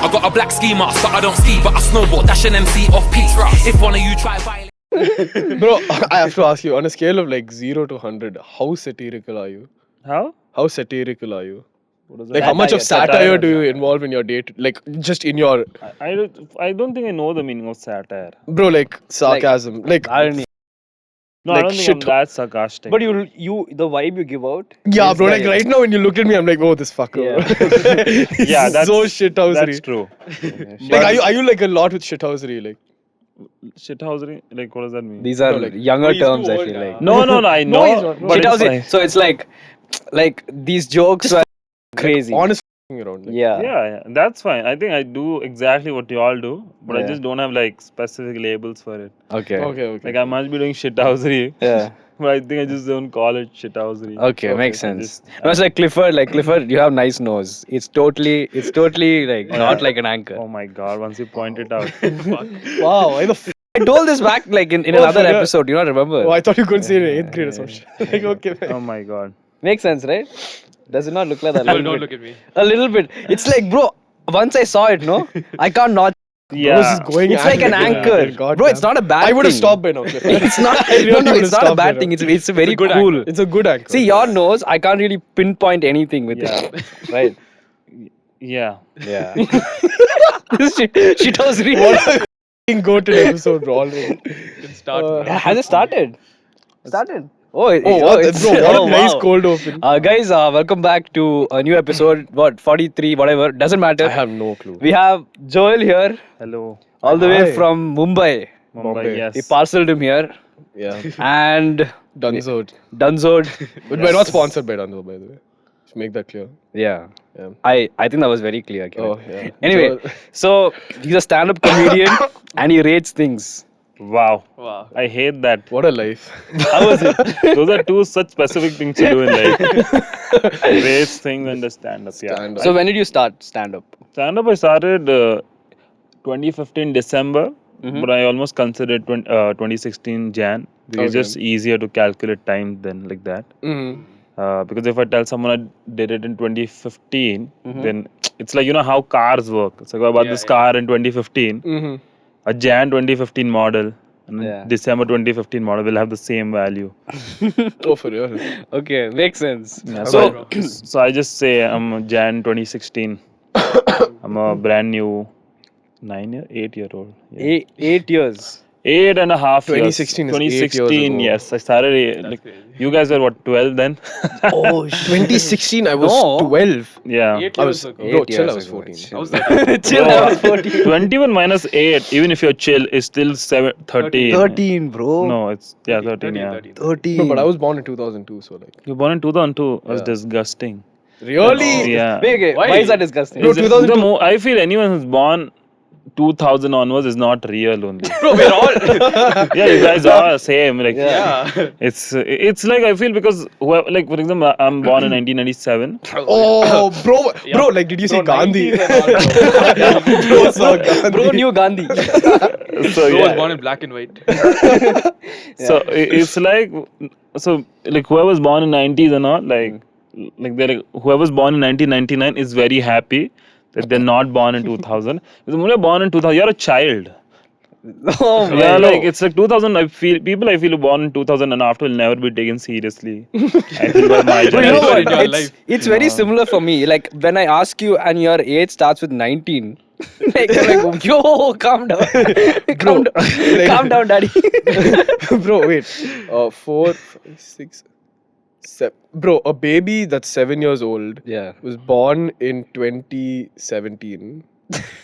I got a black ski mask, but I don't ski, but I snowboard. Dash an MC off peaks. If one of you try violate. Bro, I have to ask you, on a scale of like 0 to 100, how satirical are you? How? How satirical are you? What is that? Like, how much of satire do you involve in your date? Like, just in your... I don't think I know the meaning of satire. Bro, like, sarcasm. Like, irony. No, Like I don't think shit. I'm that sarcastic. But you the vibe you give out. yeah, is bro, like, that- right now when you look at me, I'm like, oh, this fucker. Yeah. yeah, that's so shithousery. That's true. Like, are you like a lot with shithousery? Like, Shithousery? Like, what does that mean? These are No, like- younger he's terms, too I old feel now. like. No, I know. he's not. but it's Shithousery. fine. So it's like these jokes were crazy. honest around. Like, Yeah, that's fine. I think I do exactly what you all do, but I Yeah. just don't have like specific labels for it. Okay. Okay. Like I must be doing shithousery, Yeah. but I think I just don't call it shithousery. Okay, makes I sense. just- No, it's like Clifford, you have nice nose. It's totally like not like an anchor. Oh my god! Once you point it out, Wow, why the f... I told this back like in Oh, another forgot. episode. You not remember? Oh, I thought you couldn't say it in 8th grade or some shit. Like, okay, man. oh my god. Makes sense, right? Does it not look like that? No, don't look at me. A little bit. It's like, bro. Once I saw it, no, I can't not. Yeah. This is going It's like an at it. anchor, God bro. It's damn. not a bad. I would have thing. stopped by now. Cliff. It's not. I really no, would've it's not a stopped bad by thing. now. It's very good cool. anchor. It's a good anchor. See, your nose, I can't really pinpoint anything with Yeah. it. Right? Yeah. Yeah. She does really. What a go to the episode, bro. Already. It start. Has it started? Started. Oh, It's, bro, what a nice cold open. Guys, welcome back to a new episode. What 43, whatever. Doesn't matter. I have no clue. We have Joel here, Hello. all the Hi. way from Mumbai. Mumbai. Bombay. Yes. He parceled him here, Yeah. and Dunzo. Dunzoed. But we're not sponsored by Dunzo, by the way. Just make that clear. Yeah. Yeah. I think that was very clear. Kiran. Oh, yeah. Anyway, Joel- so he's a stand-up comedian and he rates things. Wow. Wow. I hate that. What a life. How was it? Those are two such specific things to do in life. Race things and the stand-up. Yeah. Stand up. So when did you start stand-up? Stand-up I started 2015 December, but I almost considered 2016 Jan. Because it's Okay. just easier to calculate time than like that. Mhm. Because if I tell someone I did it in 2015, then it's like, you know how cars work. It's like, I bought this car in 2015, Mhm. a Jan 2015 model, and Yeah. December 2015 model will have the same value. Oh, for real. Okay, makes sense. So, so I just say I'm a Jan 2016. I'm a brand new 8-year-old. Yeah. 8 years. 8.5 years. 2016 is 8 years 2016, ago. yes. I started, like, you guys were what, 12 then? Oh, 2016, I was No. 12. Yeah. 8 I years was, ago. bro, 8 chill, I years was ago. 14. I was that. Chill, I was 14. 21 minus 8, even if you're chill, is still 13. 13, bro. No, it's, yeah, 13, yeah. 13. No, but I was born in 2002, so like. You were born in 2002. That's Yeah. disgusting. Really? Yeah. Wait, okay. Why is that disgusting? Bro, It's- 2002 I feel anyone who's born 2000 onwards is not real only. Bro, we're all. Yeah, you guys are same. Like, Yeah. it's like I feel because whoever, like for example, I'm born in 1997. Oh, bro, like, did you see Gandhi? Bro, saw Gandhi. Bro knew Gandhi. So Bro was yeah, born in black and white. so it's like whoever's born in 90s and all like they're like, whoever's born in 1999 is very happy that they're not born in 2000. Because when you're born in 2000, you're a child. Oh, my Yeah, God. like it's like 2000. I feel people who born in 2000 and after will never be taken seriously. I feel by my But you know generation. what? in your It's, life. it's very similar for me. Like when I ask you and your age starts with 19. Like, you're like, yo, calm down. calm down. Calm down, daddy. Bro, wait. 4, 5, 6, 7. Bro, a baby that's 7 years old Yeah. was born in 2017.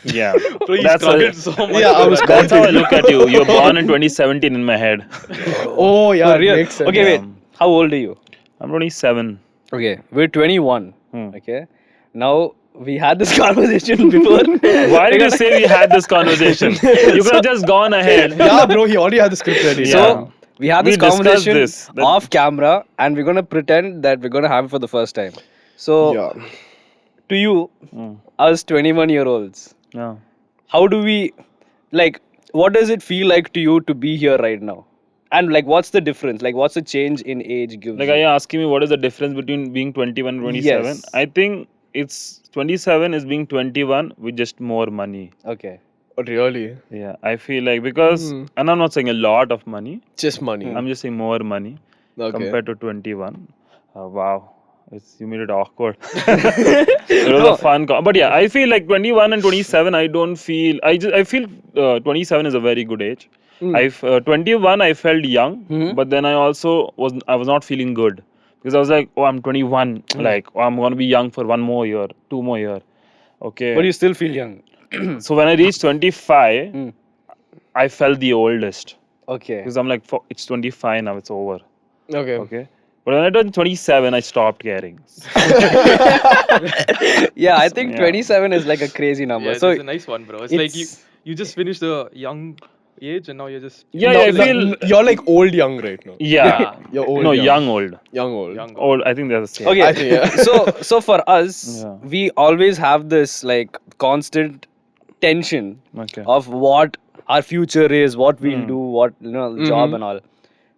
Yeah, Bro, he's that's, counted so much. Yeah, I was that's how I look at you. You're born in 2017 in my head. Oh, yeah, For real. makes sense. Okay, wait. How old are you? I'm 27. Okay, we're 21. Okay. Now, we had this conversation before. Why did you say we had this conversation? You could have just gone ahead. Yeah, bro, he already had the script ready. Yeah. So, we had We this discussed conversation this. That- off camera and we're going to pretend that we're going to have it for the first time. So, Yeah. to you, us 21-year-olds, Yeah. how do we, like, what does it feel like to you to be here right now? And, like, what's the difference? Like, what's the change in age gives Like, you? are you asking me what is the difference between being 21 and 27? Yes. I think it's 27 is being 21 with just more money. Okay. Oh, really? Yeah, I feel like because, and I'm not saying a lot of money. Just money. I'm just saying more money Okay. compared to 21. Wow, you made it awkward. It was a fun, but yeah, I feel like 21 and 27. I don't feel. I feel 27 is a very good age. 21 I felt young, but then I was not feeling good because I was like, oh, I'm 21, like oh, I'm gonna be young for 1 more year, 2 more year. Okay. But you still feel young. So when I reached 25, I felt the oldest Okay. because I'm like, it's 25 now, it's over. Okay. Okay. But when I turned 27, I stopped caring. Yeah, I think yeah. 27 is like a crazy number. Yeah, So it's a nice one, bro. It's like it's- you just finished the young age and now you're just Yeah, Now- I feel. you're like old young right now. Yeah. You're old. No, young. young old. Young old. young. Old, I think they're the same. okay. I think, yeah. So for us, Yeah. we always have this like constant tension Okay. of what our future is, what we'll do, what job and all.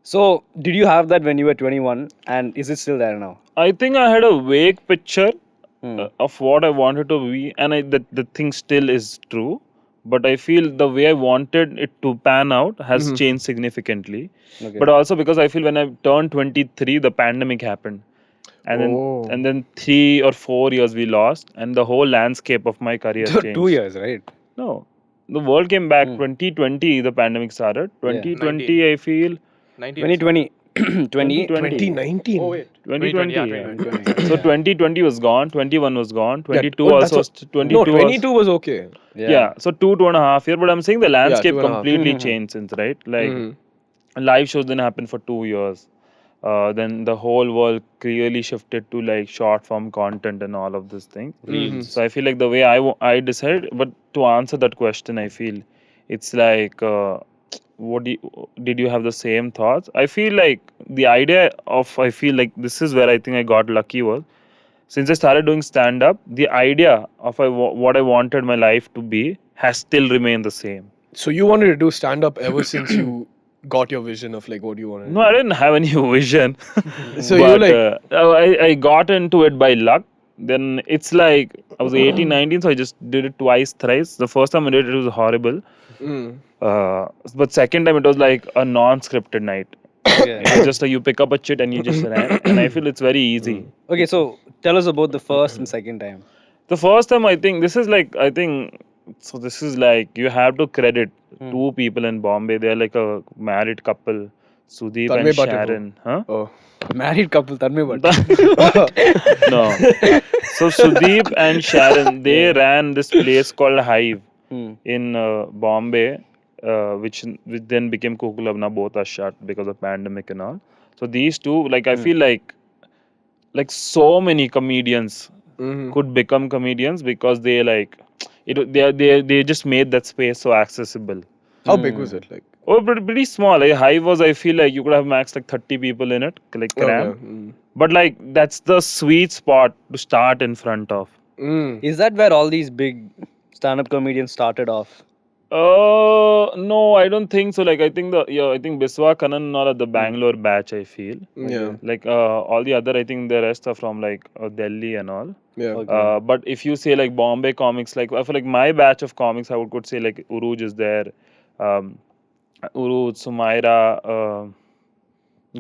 So did you have that when you were 21, and is it still there now? I think I had a vague picture of what I wanted to be, and the thing still is true. But I feel the way I wanted it to pan out has changed significantly. Okay. But also because I feel when I turned 23, the pandemic happened, and then 3 or 4 years we lost, and the whole landscape of my career changed. 2 years, right? No, the world came back. 2020, the pandemic started. 2020, I feel 19. 2020. 2019. Oh wait. 2020. 2020, yeah, yeah. 2020. So 2020 was gone. 21 was gone. 22 oh, that's also. what- 22 No, was- 22 was okay. Yeah. So 2.5 years. But I'm saying the landscape 2.5. completely changed since, right? Like live shows didn't happen for 2 years. Then the whole world clearly shifted to like short form content and all of this thing. So I feel like the way I decided, but to answer that question, I feel it's like, did you have the same thoughts? I feel like I feel like this is where I think I got lucky was since I started doing stand up, the idea of what I wanted my life to be has still remained the same. So you wanted to do stand up ever since you got your vision of like what you wanted. No, I didn't have any vision. So but, you like I got into it by luck. Then it's like I was 18, 19, so I just did it twice, thrice. The first time I did it, it was horrible. But second time it was like a non-scripted night. Okay. It was just like you pick up a chit and you just ran. And I feel it's very easy. Okay, so tell us about the first and second time. The first time I think this is like you have to credit two people in Bombay. They're like a married couple, Sudeep Tanmay and Bhatt, Sharon. Huh? oh. Married couple, Tanmay Bhatt. No. So Sudeep and Sharon, they ran this place called Hive in Bombay, which then became Kukula. Now both are shut because of pandemic and all. So these two, like I feel like so many comedians could become comedians because they like it. They just made that space so accessible. How big was it? Like Oh, but pretty small. Like Hive was, I feel like you could have max like 30 people in it, like cram. But like that's the sweet spot to start in front of. Is that where all these big stand-up comedians started off? No, I don't think so. Like I think Biswa Kanan and all are the Bangalore batch. I feel Yeah. like all the other. I think the rest are from like Delhi and all. Yeah. Okay. But if you say like Bombay comics, like I feel like my batch of comics, I could say like Uruj is there, Uruj, Sumaira,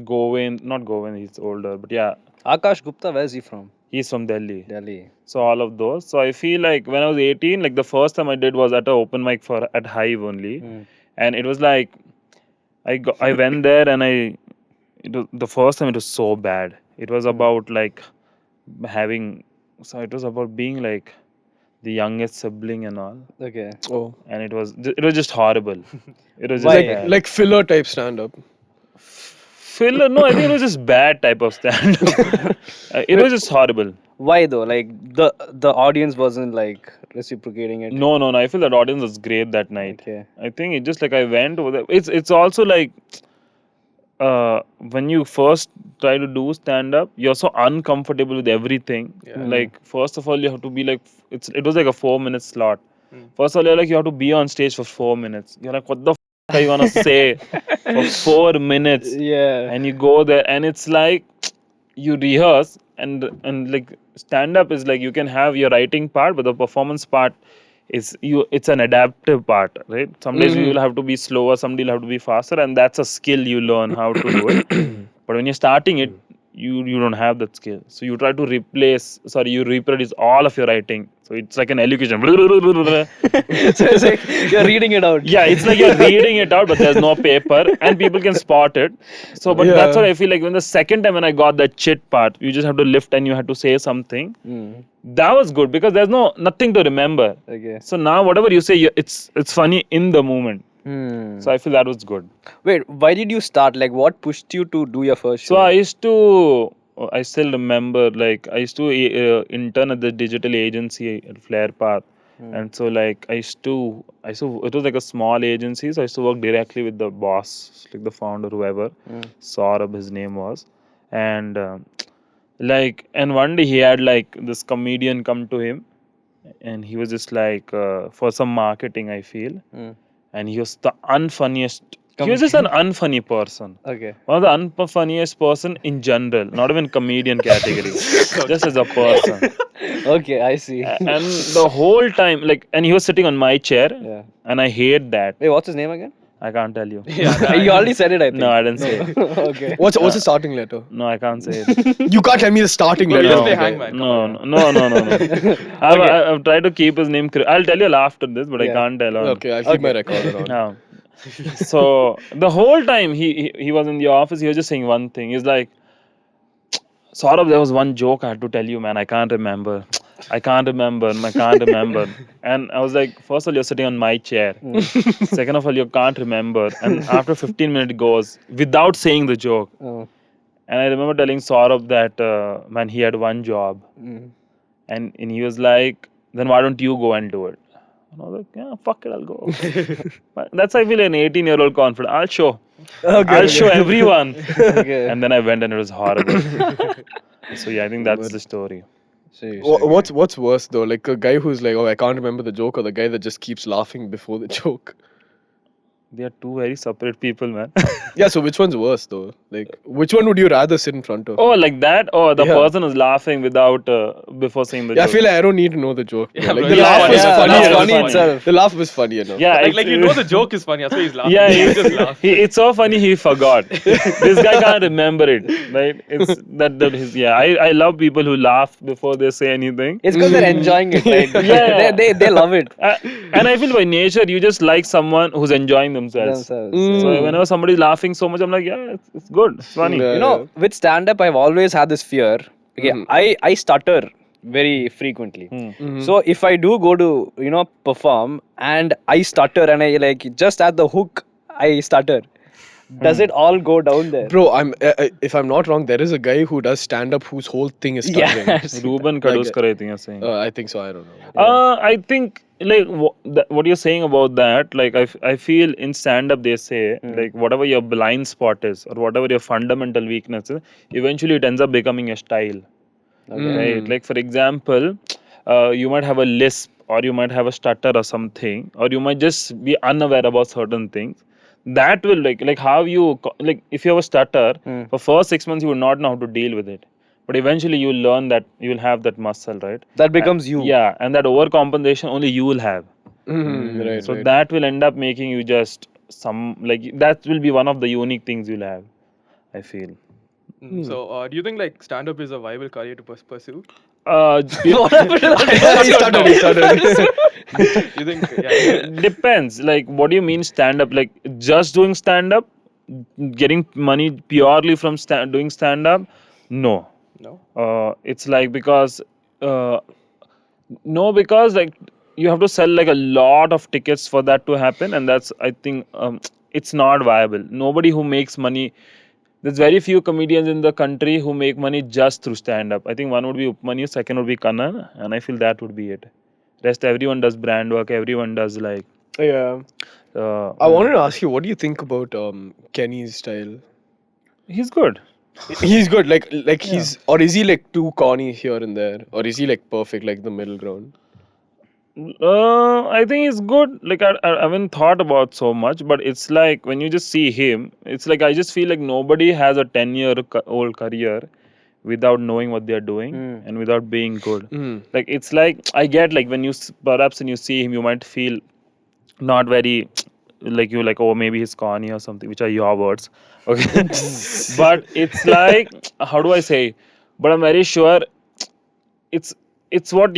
Govind, not Govind, he's older, but yeah, Akash Gupta, where's he from? he's from Delhi. Delhi. So all of those. So I feel like when I was 18, like the first time I did was at an open mic at Hive only, and it was like I went there and the first time it was so bad. It was about like it was about being like the youngest sibling and all, Okay. Oh. and it was just horrible. It was just Why? bad. Like filler type stand up. Filler? No, I think it was just bad type of stand-up. It was just horrible. Why though? Like the audience wasn't like reciprocating it. No. I feel that audience was great that night. Okay. I think it just like I went over there. It's also like when you first try to do stand-up, you're so uncomfortable with everything. Like first of all, you have to be like it was like a 4-minute slot. First of all, you're like you have to be on stage for 4 minutes. You're like, what the are you gonna say for 4 minutes? Yeah. And you go there and it's like you rehearse and like stand up is like you can have your writing part, but the performance part is it's an adaptive part, right? Some days you will have to be slower, some days you'll have to be faster, and that's a skill you learn how to do it. But when you're starting it, you don't have that skill, so you try to you reproduce all of your writing, so it's like an elocution. So it's like you're reading it out. Yeah, it's like you're reading it out, but there's no paper, and people can spot it. So, but that's what I feel like when the second time when I got that chit part, you just have to lift and you had to say something. That was good because there's nothing to remember. Okay. So now whatever you say, it's funny in the moment. So I feel that was good. Wait, why did you start? Like, what pushed you to do your first show? So I still remember, like, I used to intern at the digital agency at Flare Path. And so, like, it was like a small agency, so I used to work directly with the boss, like the founder, whoever, Saurabh, his name was. And, and one day he had, like, this comedian come to him, and he was just like, for some marketing, I feel. And he was the unfunniest. He was just an unfunny person. Okay. One of the unfunniest person in general, not even comedian category, just as a person. Okay, I see. And the whole time, like, and he was sitting on my chair, Yeah. and I hate that. Wait, what's his name again? I can't tell you. You already said it, I think. No, I didn't say it. Okay. What's the starting letter? No, I can't say it. You can't tell me the starting We letter. just say Okay. hangman. No. I've tried to keep his name. I'll tell you after this, but I Yeah. can't tell. Okay, I'll keep my recorder on. No. So the whole time he was in the office, he was just saying one thing. He's like, Saurabh, there was one joke I had to tell you, man. I can't remember. I can't remember. And I was like, first of all, you're sitting on my chair. Second of all, you can't remember. And after 15 minutes goes without saying the joke. Oh. And I remember telling Saurabh that, man, he had one job. And he was like, then why don't you go and do it? And I was like, yeah, fuck it, I'll go. But that's, I feel, an 18-year-old confident. I'll show. I'll show everyone. Okay. And then I went and it was horrible. So yeah, I think that's the story. What's worse though? Like a guy who's like, oh, I can't remember the joke, or the guy that just keeps laughing before the joke. They are two very separate people, man. Yeah, so which one's worse though? Like, which one would you rather sit in front of? Oh, like that? Oh, the Yeah. person is laughing without before saying the Yeah, I joke. feel like I don't need to know the joke. Yeah, Like bro, the yeah, laugh was yeah, funny. that's enough. funny itself. The laugh was funny enough. Yeah, Like you know the joke is funny, that's why he's laughing. Yeah, He just laugh. it's so funny he forgot. This guy can't remember it, right? It's that his I love people who laugh before they say anything. It's because they're enjoying it, right? Yeah. They love it. And I feel by nature you just like someone who's enjoying themselves. So whenever somebody's laughing so much, I'm like, yeah, it's good, it's funny. Yeah. You know, with stand-up, I've always had this fear. Okay, I stutter very frequently. So if I do go to, perform and I stutter and I like just at the hook, I stutter. Does it all go down there? Bro, if I'm not wrong, there is a guy who does stand up whose whole thing is stuttering. Yes. Ruben Kaduskar, I think you're saying. I think so. I don't know. I think like what you're saying about that, like I feel in stand up they say like whatever your blind spot is or whatever your fundamental weakness is, eventually it ends up becoming a style. Right? Like for example, you might have a lisp or you might have a stutter or something, or you might just be unaware about certain things. That will like how you like if you have a stutter for first 6 months you will not know how to deal with it, but eventually you will learn that you will have that muscle, right? That becomes you. Yeah, and that overcompensation only you will have. Right, So right. that will end up making you just that will be one of the unique things you'll have, I feel. So do you think like stand-up is a viable career to pursue? What happened to that? He stuttered. You think? Yeah. Depends. Like, what do you mean stand up? Like, just doing stand up, getting money purely from doing stand up? No. No. It's like because like you have to sell like a lot of tickets for that to happen, and that's I think it's not viable. Nobody who makes money. There's very few comedians in the country who make money just through stand up. I think one would be Upmani, second would be Kannan, and I feel that would be it. Rest everyone does brand work, everyone does like. Yeah. I wanted to ask you, what do you think about Kenny's style? He's good. He's good. Like he's, or is he like too corny here and there, or is he like perfect, like the middle ground? I think he's good. Like I haven't thought about so much, but it's like when you just see him, it's like I just feel like nobody has a 10-year old career without knowing what they're doing and without being good. Mm. Like it's like I get like when you perhaps when you see him, you might feel not very like you like, oh, maybe he's corny or something, which are your words, okay. But it's like, how do I say, but I'm very sure it's what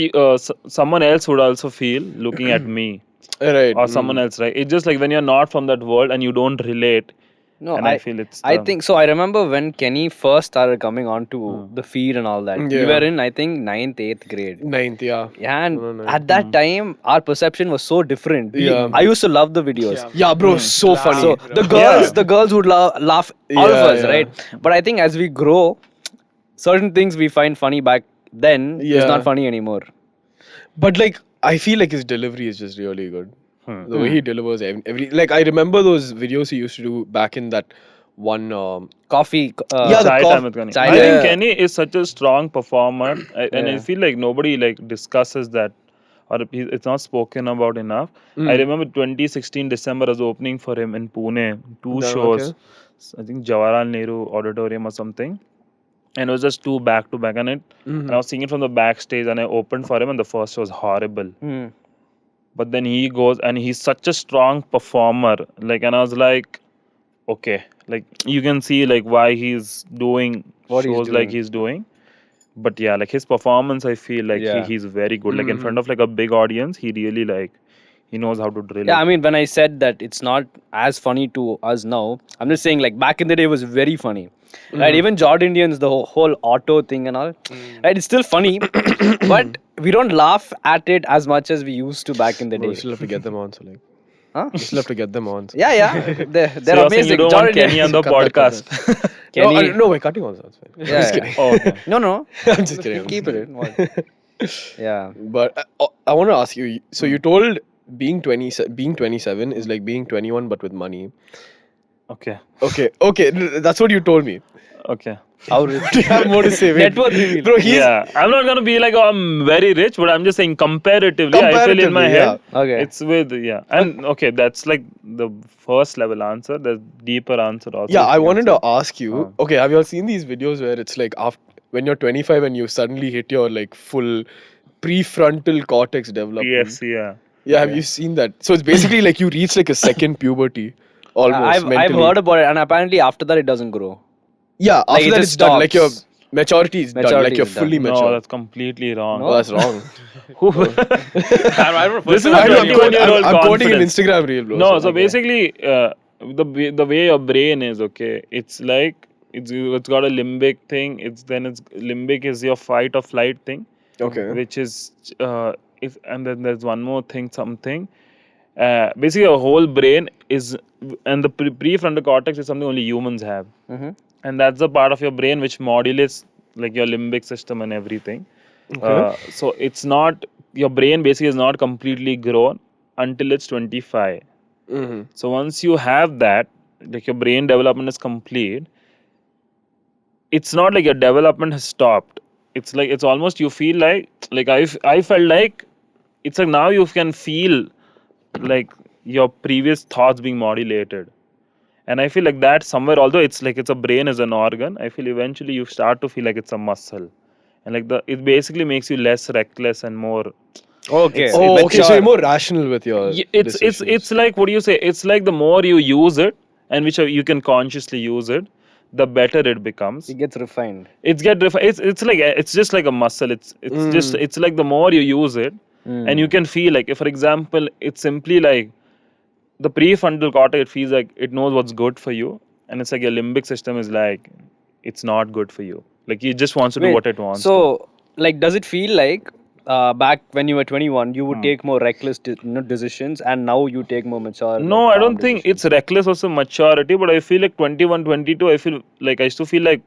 someone else would also feel looking at me Right. or someone else, right? It's just like when you're not from that world and you don't relate. No, And I feel it's I think so. I remember when Kenny first started coming onto the feed and all that. We Yeah. were in, I think, 9th, 8th grade. Ninth, yeah. Yeah, and No. at that time, our perception was so different. Yeah. I used to love the videos. Yeah, bro, so funny. So the girls would laugh all of Yeah, us, yeah. right? But I think as we grow, certain things we find funny back then is Yeah. not funny anymore. But like, I feel like his delivery is just really good. The way he delivers every like, I remember those videos he used to do back in that one. Coffee. Yeah, the Chai cough- time with Kenny. Chai I time. think Kenny is such a strong performer, and I Yeah. feel like nobody like discusses that, or it's not spoken about enough. I remember 2016 December was opening for him in Pune, two No, shows. okay. I think Jawaharlal Nehru Auditorium or something, and it was just two back to back, and I was seeing it from the backstage, and I opened for him, and the first show was horrible. But then he goes, and he's such a strong performer, like, and I was like, okay, like you can see like why he's doing What he's shows like doing. he's doing. But yeah, like his performance, I feel like Yeah. he's very good. Like in front of like a big audience, he really like he knows how to drill Yeah, I it. mean, when I said that it's not as funny to us now, I'm just saying like back in the day it was very funny. Right, even Jord Indians, the whole auto thing and all, right? It's still funny, but we don't laugh at it as much as we used to back in the Bro, day. we still have to get them on. So like, Huh? we still have to get them on. So. Yeah, they're So you're saying amazing. you don't Jord want Kenny Indians- on the Cut that, cut podcast. Kenny, No, we're cutting on. So it's fine. Yeah, Just yeah. kidding. Oh, okay. no, I'm just kidding. keep it in. What? Yeah. But I want to ask you. So you told being 27 is like being 21 but with money. Okay. Okay, that's what you told me. Okay. How Do you have more to say? Wait. Net worth reveal. Bro, he's Yeah, I'm not gonna be like, oh, I'm very rich, but I'm just saying comparatively, I feel in my Comparatively, head, Okay. it's with and okay, that's like the first level answer. There's deeper answer also. yeah. if I you can wanted say. to ask you. Okay, have you all seen these videos where it's like after when you're 25 and you suddenly hit your like full prefrontal cortex development? PFC, yeah. Yeah, have you seen that? So it's basically like you reach like a second puberty, almost. I've mentally. heard about it, and apparently after that it doesn't grow. Yeah, after it that just it's done. Like your stops. maturity is done. Like Maturity you're is done. fully No, mature. that's completely wrong. Oh, that's wrong. I don't know. This is I a know, I'm 21-year-old I'm quoting an confidence. Instagram reel, bro. No, so basically, the way your brain is, okay, it's like it's got a limbic thing. It's limbic is your fight or flight thing, okay. which is and then there's one more thing, something. Basically, your whole brain is, and the prefrontal cortex is something only humans have, and that's the part of your brain which modulates like your limbic system and everything. So it's not, your brain basically is not completely grown until it's 25. So once you have that, like your brain development is complete, it's not like your development has stopped. It's like, it's almost, you feel like I felt like it's like now you can feel like your previous thoughts being modulated. And I feel like that somewhere, although it's like it's a brain as an organ, I feel eventually you start to feel like it's a muscle. And like it basically makes you less reckless and more. Okay. Oh, okay. So you're more rational with your. It's like, what do you say? It's like the more you use it, and which you can consciously use it, the better it becomes. It gets refined. It's like, it's just like a muscle. It's like the more you use it, and you can feel like, if for example, it's simply like the prefrontal cortex, it feels like it knows what's good for you, and it's like your limbic system is like, it's not good for you. Like it just wants to do Wait, what it wants. So, like, does it feel like back when you were 21, you would take more reckless decisions, and now you take more mature? No, like, I don't calm think decisions? it's reckless also maturity, but I feel like 21, 22, I feel like I used to feel like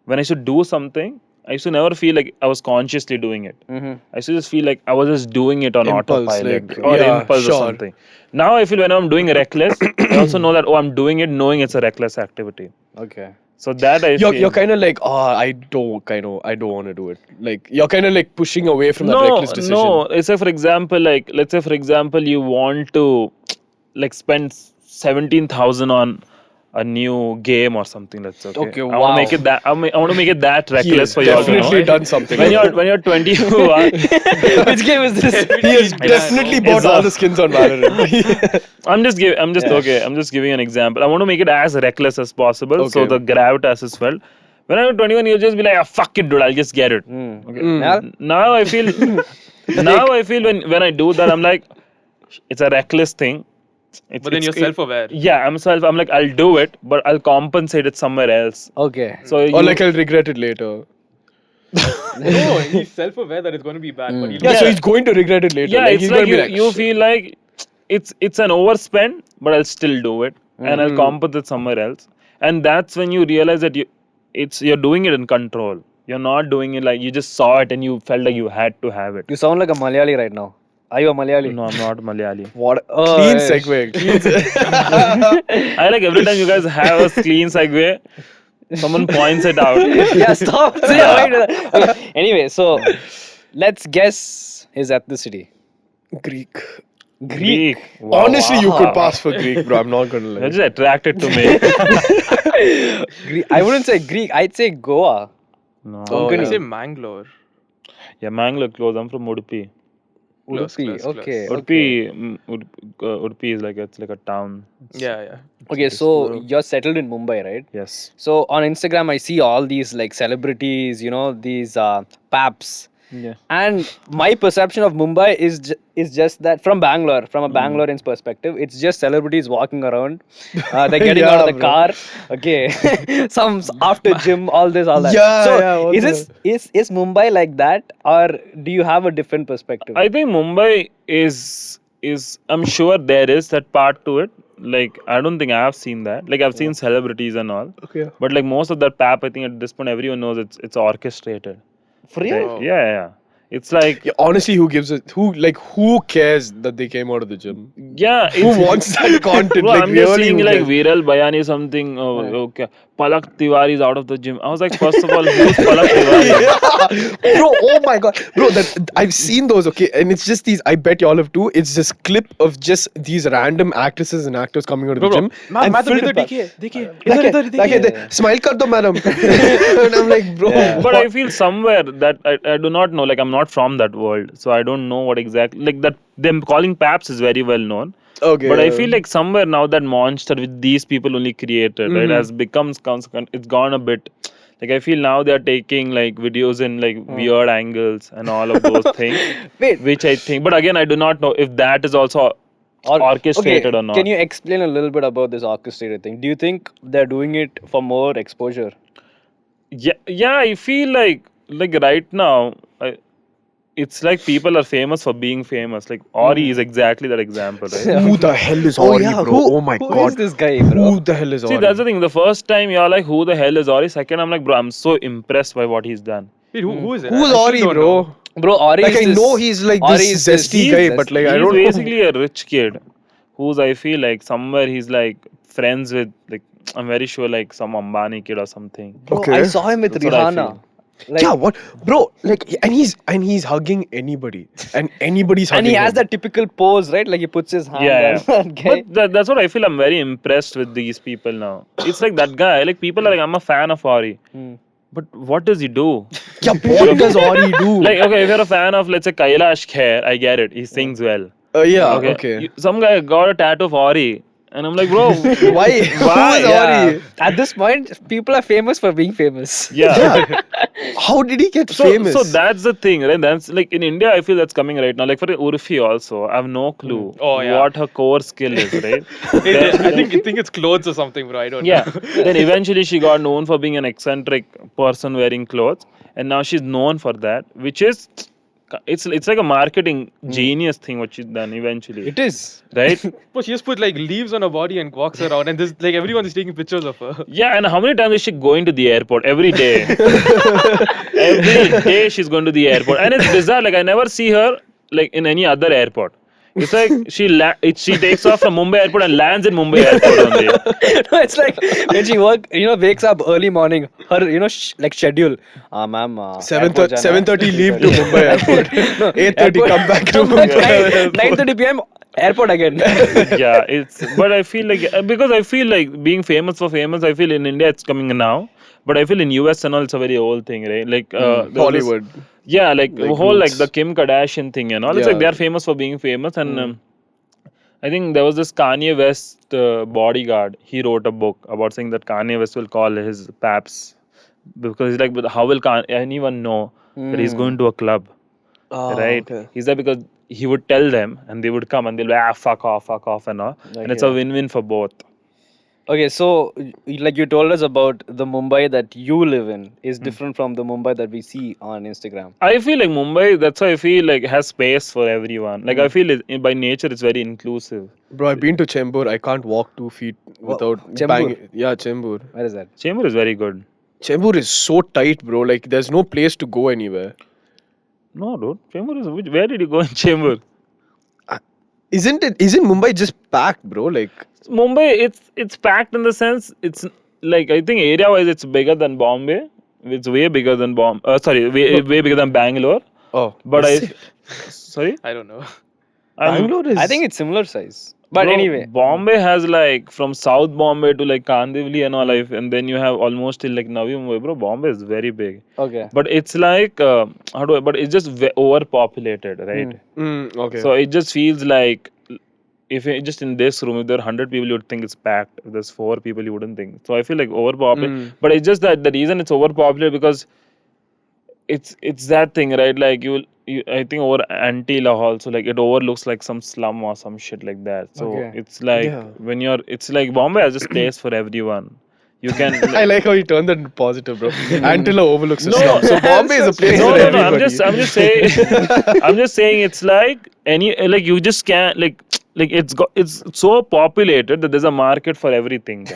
when I should do something, I used to never feel like I was consciously doing it. I used to just feel like I was just doing it on Impulse, autopilot like, or yeah, impulse or sure. something. Now I feel when I'm doing reckless, I also know that, oh, I'm doing it knowing it's a reckless activity. Okay. So that I feel. You're kind of like, I don't want to do it. Like you're kind of like pushing away from that reckless decision. No. It's like, for example, like let's say for example you want to like spend 17,000 on a new game or something. That's okay. Okay, I wow. want to make it that. I want to make it that He reckless has for you all to know. definitely done something. When you're 21, Which game is this? He has definitely bought all the skins on Valorant. I'm just giving an example. I want to make it as reckless as possible, so Okay. the gravitas is felt. When I'm 21, you'll just be like, fuck it, dude, I'll just get it. Okay. Now? Now I feel, when I do that, I'm like, it's a reckless thing. But then you're self-aware. Yeah, I'm like, I'll do it, but I'll compensate it somewhere else. Okay. So Or you- like I'll regret it later. No, he's self-aware that it's going to be bad, but Yeah, so he's going to regret it later. yeah, like, it's he's like gonna be like, you "Shit." feel like it's an overspend, but I'll still do it, and I'll compensate somewhere else. And that's when you realize that you're doing it in control. You're not doing it like you just saw it and you felt like you had to have it. You sound like a Malayali right now. Are you a Malayali? No, I'm not Malayali. What? Clean segue. Clean I like every time you guys have a clean segue, someone points it out. Yeah, stop. Okay. Anyway, so let's guess his ethnicity. Greek. Greek. Wow. Honestly, you could pass for Greek, bro. I'm not gonna You're lie. just attracted to me. I wouldn't say Greek. I'd say Goa. No. Oh, Can yeah. you say Mangalore? Yeah, Mangalore close. I'm from Udupi. Close, Udupi. close, Okay. Udupi is like it's like a town. Yeah. Okay, so you're settled in Mumbai, right? Yes. So on Instagram, I see all these like celebrities, these paps. Yeah. And my perception of Mumbai is just that from Bangalore, from a Bangalorean's perspective, it's just celebrities walking around. They're getting out of the bro. car. Okay, some after gym, all this, all that. Yeah, so yeah, what is Mumbai like that, or do you have a different perspective? I think Mumbai is I'm sure there is that part to it. Like I don't think I have seen that. Like I've seen celebrities and all. Okay. But like most of that pap, I think at this point everyone knows it's orchestrated. For real? Right? Yeah. It's like Yeah, honestly, who cares that they came out of the gym? yeah. Who it's- wants that content? Bro, like I'm just really, seeing who like cares? Viral Bayani something. Oh, okay. Palak Tiwari is out of the gym. I was like, first of all, who's Palak Tiwari? Bro, oh my god, bro, that I've seen those, okay, and it's just these. I bet y'all have too. It's this clip of just these random actresses and actors coming out of the gym. Madam and तो filled इधर with देखिए that. Smile kar do, madam. And I'm like, bro, But I feel somewhere that I do not know. Like I'm not from that world, so I don't know what exactly. Like that them calling paps is very well known. okay. But I feel like somewhere now that monster with these people only created, right, has become it's gone a bit. Like I feel now they are taking like videos in like weird angles and all of those things. Wait. Which I think, but again, I do not know if that is also orchestrated okay, or not. Can you explain a little bit about this orchestrated thing? Do you think they're doing it for more exposure? Yeah. I feel like right now, it's like people are famous for being famous. Like Ori is exactly that example, right? who the hell is Ori, bro? Oh my Who god, is this guy, bro? who the hell is See, Ori? that's the thing. The first time you're like, who the hell is Ori? Second, I'm like, bro, I'm so impressed by what he's done. Wait, who is it? Who's I Ori, still don't bro? know. Bro, Ori Like is I this, know he's like Ori this is this- zesty he's guy, but like I He's don't know. basically a rich kid who's, I feel like, somewhere he's like friends with, like, I'm very sure, like some Ambani kid or something. Bro, Okay. I saw him with That's what I Rihanna. feel. Like, Yeah, what, bro? Like, and he's hugging anybody, and anybody's and hugging he has him. that typical pose, right? Like he puts his hand Yeah. on that guy. But that's what I feel. I'm very impressed with these people now. It's like that guy. Like, people are like, I'm a fan of Ori. But what does he do? Yeah, what does Ori do? Like, okay, if you're a fan of, let's say, Kailash Khair, I get it. He sings well. Yeah, okay. Some guy got a tattoo of Ori. And I'm like, bro, Why? Why? Who's Yeah. Ori? At this point, people are famous for being famous. yeah. How did he get So, famous? so that's the thing, right? That's like in India, I feel that's coming right now. Like for Urfi also, I have no clue Oh, yeah. what her core skill is, right? I think it's clothes or something, bro. I don't Yeah. know. Then eventually she got known for being an eccentric person wearing clothes, and now she's known for that, which is it's like a marketing genius thing what she's done eventually. It is. Right? But she just put like leaves on her body and walks around, and this like everyone is taking pictures of her. Yeah, and how many times is she going to the airport? Every day. Every day she's going to the airport. And it's bizarre, like I never see her like in any other airport. It's like she takes off from Mumbai airport and lands in Mumbai airport only. No, it's like when she wakes up early morning, her, like schedule. Ma'am, 7:30 leave to Mumbai airport. No, 8:30 come back to Mumbai. 9:30 p.m. airport again. Yeah, but I feel like because I feel like being famous for famous. I feel in India it's coming now, but I feel in US and all it's a very old thing, right? Like there was this- Hollywood. yeah, like the whole like roots. the Kim Kardashian thing and all. It's Yeah. like they are famous for being famous, and I think there was this Kanye West bodyguard. He wrote a book about saying that Kanye West will call his paps because he's like, but how will anyone know that he's going to a club, right? Okay. He's there because he would tell them, and they would come and they'll be fuck off, and all, and it's a win-win for both. Okay, so like you told us about the Mumbai that you live in is different from the Mumbai that we see on Instagram. I feel like Mumbai, that's why I feel like has space for everyone. Like I feel by nature it's very inclusive. Bro, I've been to Chembur. I can't walk 2 feet without Chembur? banging. Yeah, Chembur. Where is that? Chamber is very good. Chembur is so tight, bro. Like, there's no place to go anywhere. No, dude. Chamber is where did you go in Chamber? Isn't Mumbai just packed, bro? Like, Mumbai, it's packed in the sense it's like I think area wise it's bigger than Bombay. It's way bigger than way bigger than Bangalore. oh, But sorry, I don't know. Bangalore is. I think it's similar size. But Bro, anyway. Bombay has like from South Bombay to like Kandivali and all life, and then you have almost till like Navi Mumbai. Bro, Bombay is very big. Okay. But it's like but it's just overpopulated, right? Okay. So it just feels like if just in this room, if there are 100 people, you would think it's packed. If there's 4 people, you wouldn't think. So I feel like overpopulated. But it's just that the reason it's overpopulated because it's that thing, right? Like I think over Antila also, like it overlooks like some slum or some shit like that. So Okay. it's like Yeah. it's like Bombay has just space for everyone. You can. I like how you turned that into positive, bro. Antilla overlooks the No. slum. So Bombay is a place No, for no, everybody. I'm just saying. I'm just saying it's like like you just can't like it's so populated that there's a market for everything.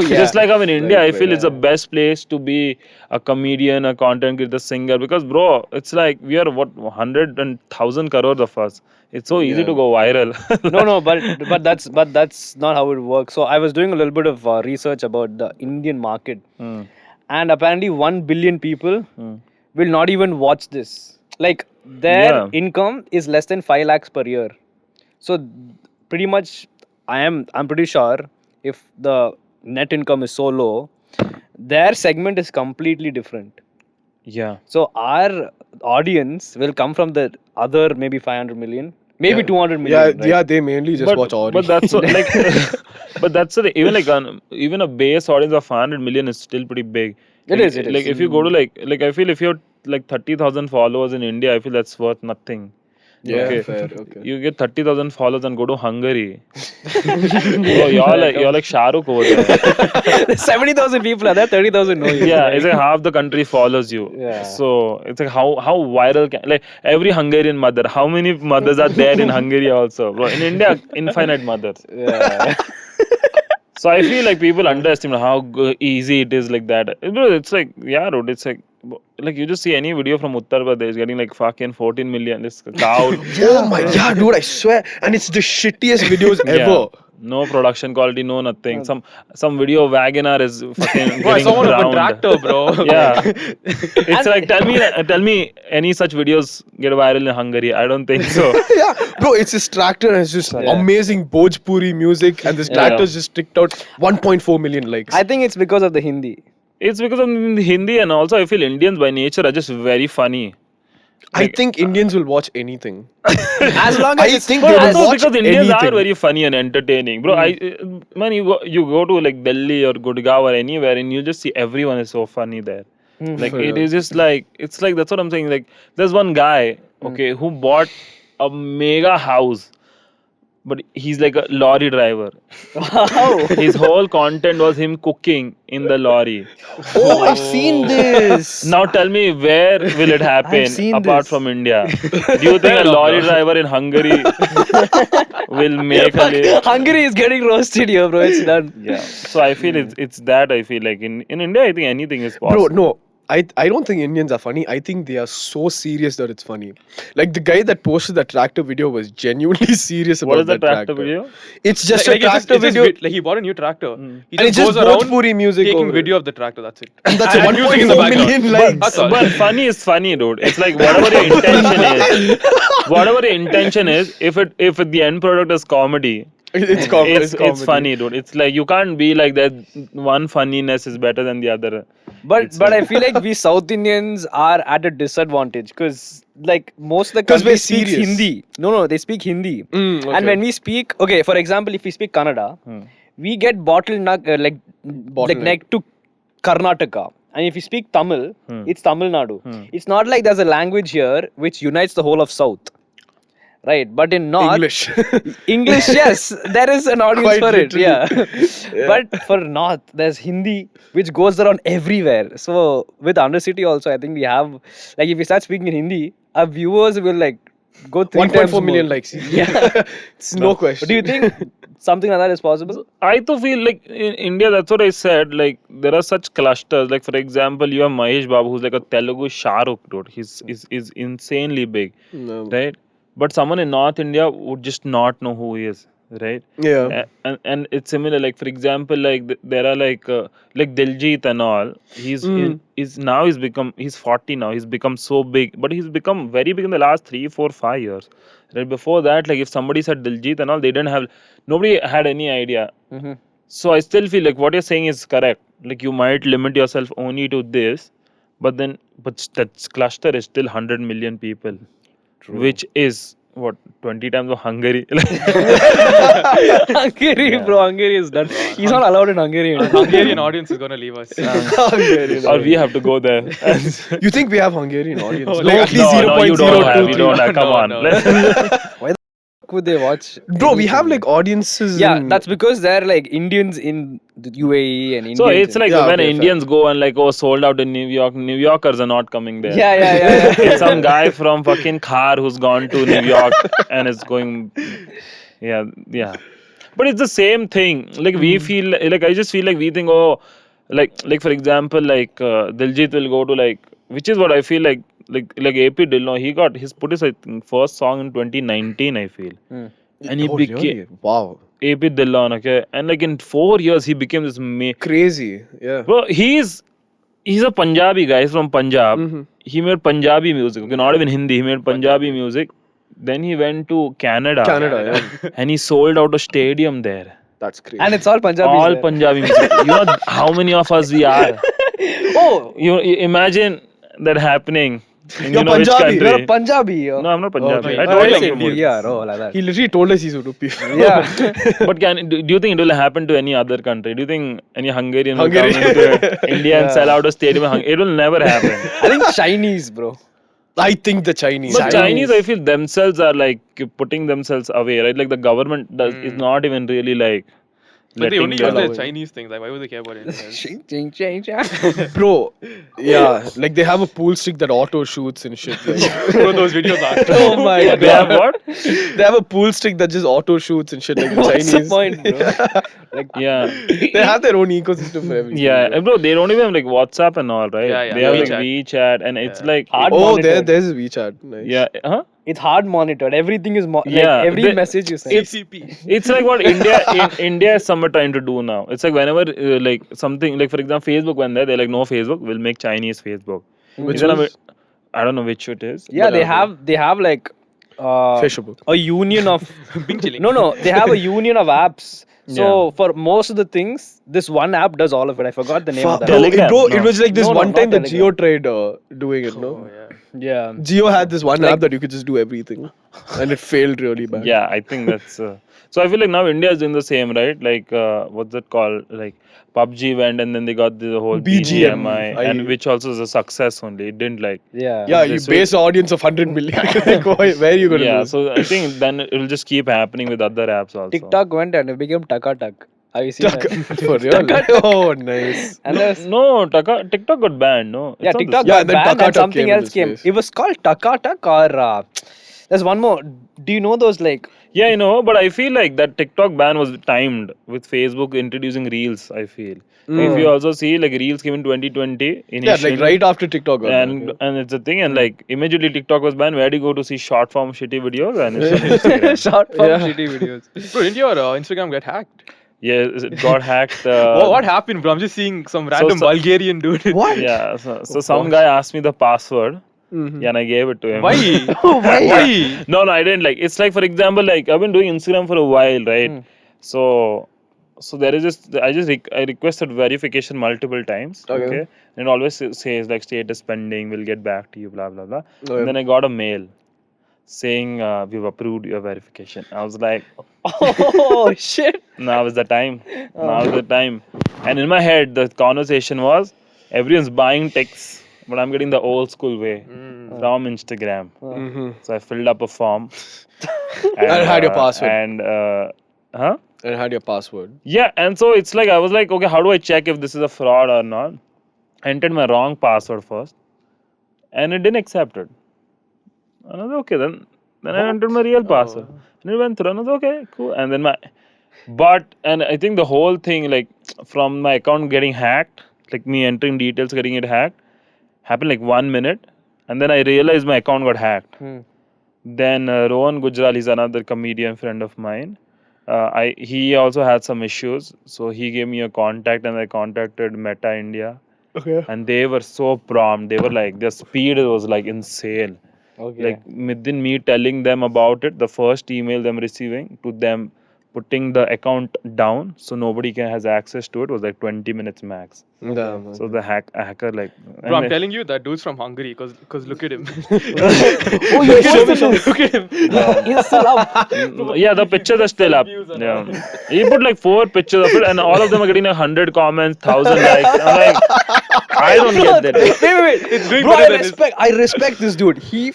Just like how in India, I feel it's the best place to be a comedian, a content creator, singer because bro, it's like we are 100 and 1,000 crores of us. It's so easy to go viral. No, but that's not how it works. So I was doing a little bit of research about the Indian market, and apparently 1 billion people will not even watch this. Like their income is less than 5 lakhs per year. So pretty much, I'm pretty sure if the net income is so low, their segment is completely different. Yeah. So our audience will come from the other maybe 500 million, maybe 200 million. Yeah, right? yeah, they mainly just watch Audi. But that's like, but that's even like even a base audience of 500 million is still pretty big. It Like, is. Like if you go to like I feel if you're like 30,000 followers in India, I feel that's worth nothing. Yeah, Okay. fair. Okay. You get 30,000 followers and go to Hungary. Bro, you're like Shah Rukh over there. 70,000 people are there, 30,000 know you. Yeah, it's like half the country follows you. Yeah. So it's like how viral can like every Hungarian mother. How many mothers are there in Hungary also, bro? In India, infinite mothers. Yeah. So I feel like people underestimate how easy it is like that. Bro, it's like dude, it's like you just see any video from Uttar Pradesh getting like fucking 14 million. This cow. Oh my god, dude, I swear. And it's the shittiest videos Yeah. ever. No production quality, no nothing. Some video wagoner is fucking Bro, I getting saw one of a drowned. tractor, bro. Yeah, it's like tell me any such videos get viral in Hungary. I don't think so. Yeah, bro, it's this tractor and it's just amazing Bhojpuri music, and this tractor's just ticked out 1.4 million likes. I think it's because of the Hindi. It's because of Hindi, and also I feel Indians by nature are just very funny. I think Indians will watch anything. As long as I it's think Bro, they will also watch because Indians are anything. very funny and entertaining, bro. Man, you go to like Delhi or Gurgaon or anywhere, and you just see everyone is so funny there. Like it is just like it's like that's what I'm saying. Like there's one guy, okay, who bought a mega house, but he's like a lorry driver. Wow. His whole content was him cooking in the lorry. Oh, I've seen this. Now tell me, where will it happen seen apart this. from India? Do you think a lorry driver in Hungary will make a living? Hungary is getting roasted here, bro. It's done. Yeah. So I feel it's that I feel like in India I think anything is Bro, possible. no. I don't think Indians are funny. I think they are so serious that it's funny. Like the guy that posted that tractor video was genuinely serious about What is the that tractor video? It's just Like a tractor video. like he bought a new tractor. He And it's just goes around Bhojpuri music taking over video of the tractor. That's it. And that's And music in the 1.4 background. million likes. That's all. But funny is funny, dude. It's like whatever your intention is, whatever your intention is. If the end product is comedy, It's comedy. it's funny, dude. It's like you can't be like that. One funniness is better than the other. But I feel like we South Indians are at a disadvantage because like most of the 'Cause we're countries speak serious. Hindi. No, they speak Hindi. okay. And when we speak, okay, for example, if we speak Kannada, we get neck to Karnataka. And if you speak Tamil, it's Tamil Nadu. It's not like there's a language here which unites the whole of South. Right, but in North, English. yes, there is an audience Quite for it. literally. Yeah. But for North, there's Hindi, which goes around everywhere. So with Undercity also, I think we have, like, if we start speaking in Hindi, our viewers will like go 3 times 1.4 million more. likes. Yeah, it's no question. Do you think something like that is possible? I too feel like in India, that's what I said. Like there are such clusters. Like for example, you have Mahesh Babu, who's like a Telugu Shah Rukh, dude. He's insanely big, No. right? But someone in North India would just not know who he is, right? Yeah. And it's similar. Like for example, like there are like Diljit and all. He's 40 now. He's become so big, but he's become very big in the last 3, 4, 5 years. Right before that, like if somebody said Diljit and all, nobody had any idea. So I still feel like what you're saying is correct. Like you might limit yourself only to this, but that cluster is still 100 million people. True. Which is what 20 times of Hungary. Hungary, bro. Hungary is done. He's not allowed in Hungary. Hungarian audience is gonna leave us. Or we have to go there. You think we have Hungarian audience? No, Like at least no, you don't have. 0.023. You don't have. Come No, on. no. Would they watch? Bro, we have like audiences. Yeah, in- that's because they're like Indians in the UAE and Indians. So it's like Yeah, when okay, Indians go and like sold out in New York. New Yorkers are not coming there. Yeah. It's some guy from fucking Khar who's gone to New York and is going. Yeah. But it's the same thing. Like we feel like I just feel like we think like for example like Diljit will go to like, which is what I feel like AP Dillon, he put his I think first song in 2019 I feel, and he Oh, became really? Wow. AP Dillon, okay, and like in 4 years he became this Crazy. Yeah. bro. He's a Punjabi guy. He's from Punjab. He made Punjabi music, okay, not even Hindi. He made Punjabi music. Then he went to Canada, Yeah. and he sold out a stadium there. That's crazy. And it's all Punjabi. All Punjabi music. You know how many of us we are? Oh, You imagine that happening in You're which Punjabi. country? you're a Punjabi. No, I'm not Punjabi. Okay. I Oh, told I you say I'm from PR. Oh, like that. He literally told us he's Udupi. Yeah. But do you think it will happen to any other country? Do you think any Hungarian will Hungary. come into India and sell out a stadium? It will never happen. I think Chinese, bro. I think the Chinese. But Chinese, I feel themselves are like putting themselves away, right? Like the government is not even really like. But they only letting use them- the Chinese things. Like, why would they care about anything else? Ching. Bro, yeah, like they have a pool stick that auto shoots and shit. Like. Bro, those videos are. Oh my god. They have what? They have a pool stick that just auto shoots and shit like the What's Chinese. the point, bro? Like, Yeah. They have their own ecosystem for everything. Yeah, and bro, they don't even have like WhatsApp and all, right? Yeah, yeah. They have like WeChat. WeChat, and it's like Hard Oh, monitored. there's WeChat. Nice. yeah, huh? It's hard monitored. Everything is Yeah, like every they- message you send. CCP. It's like what India is somewhat trying to do now. It's like whenever like something like for example Facebook when they're like no Facebook, we'll make Chinese Facebook. Which Is that was I don't know which it is. Yeah, but, they have like Fishable. a union of Bing chilling. no, they have a union of apps. So for most of the things, this one app does all of it. I forgot the name of that. Bro, Telegram? it No. was like this No, one not time that Telegram. Jio tried doing it, no? Oh, yeah. Yeah. Jio had this one app that you could just do everything. And it failed really bad. Yeah, I think that's. So I feel like now India is doing the same, right? Like what's it called? Like PUBG went and then they got the whole BGMI. BGMI, and which also is a success only. It didn't like. Yeah. Yeah, you This base audience of 100 million. Like, where are you going to Yeah, lose? so I think then it will just keep happening with other apps also. TikTok went and it became Taka Tak. Have you seen that? For real? Oh, nice. And there's No, TikTok got banned. No. yeah, It's not TikTok the Yeah, got and then banned Taka and Tak something came in else this came. place. It was called Taka Tak or There's one more. Do you know those like? Yeah, I know, but I feel like that TikTok ban was timed with Facebook introducing Reels. I feel. If you also see, like Reels came in 2020 Yeah, initially. like right after TikTok got and banned, and it's a thing, and like immediately TikTok was banned. Where do you go to see short form shitty videos? And it's on Instagram. Short form Yeah. shitty videos. Bro, didn't your Instagram get hacked? Yeah, it got hacked. What happened, bro? I'm just seeing some random Bulgarian dude. What? Yeah, so some guy asked me the password. Yeah, and I gave it to him. Why? Why? No, I didn't. Like, it's like, for example, like I've been doing Instagram for a while, right? So there is just I requested verification multiple times. Okay. And it always says like status pending, we'll get back to you, blah blah blah. And then I got a mail saying we've approved your verification. I was like, Oh shit! now is the time. Now is the time. And in my head, the conversation was everyone's buying texts, but I'm getting the old school way from Instagram. So I filled up a form. And had your password. And and had your password. yeah, and so it's like I was like, okay, how do I check if this is a fraud or not? I entered my wrong password first, and it didn't accept it. And I was okay, then I entered my real password, and it went through. And I was okay, cool. And then and I think the whole thing, like from my account getting hacked, like me entering details getting it hacked, happened like 1 minute, and then I realized my account got hacked. Then Rohan Gujral, he's another comedian friend of mine. He also had some issues, so he gave me a contact, and I contacted Meta India. Okay. And they were so prompt. They were like, their speed was like insane. Okay. Like within me telling them about it, the first email them receiving to them putting the account down so nobody has access to it was like 20 minutes max. Damn. So the hacker like. Bro, I'm telling you, that dude's from Hungary, cause look at him. Oh, you Look at him. He's still up. Yeah, the pictures are still up. Yeah. He put like 4 pictures of it, and all of them are getting 100 comments, 1,000 likes. I'm like, I don't get that. Wait. It's doing Bro, better than I respect this dude. He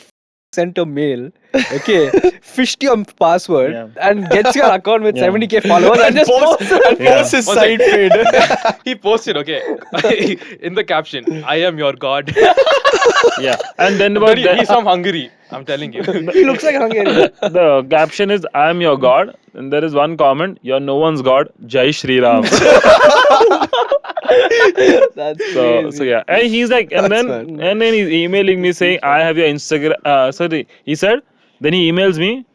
sent a mail, okay, fished your password, and gets your account with 70k followers and just posts his side feed. He posted, okay, in the caption, I am your god. Yeah, and then He's from Hungary, I'm telling you. he looks like Hungarian. the caption is, I am your god, and there is one comment, you're no one's god, Jai Shri Ram. That's So yeah, and he's like, and then he's emailing me saying, I have your Instagram. He said, then he emails me,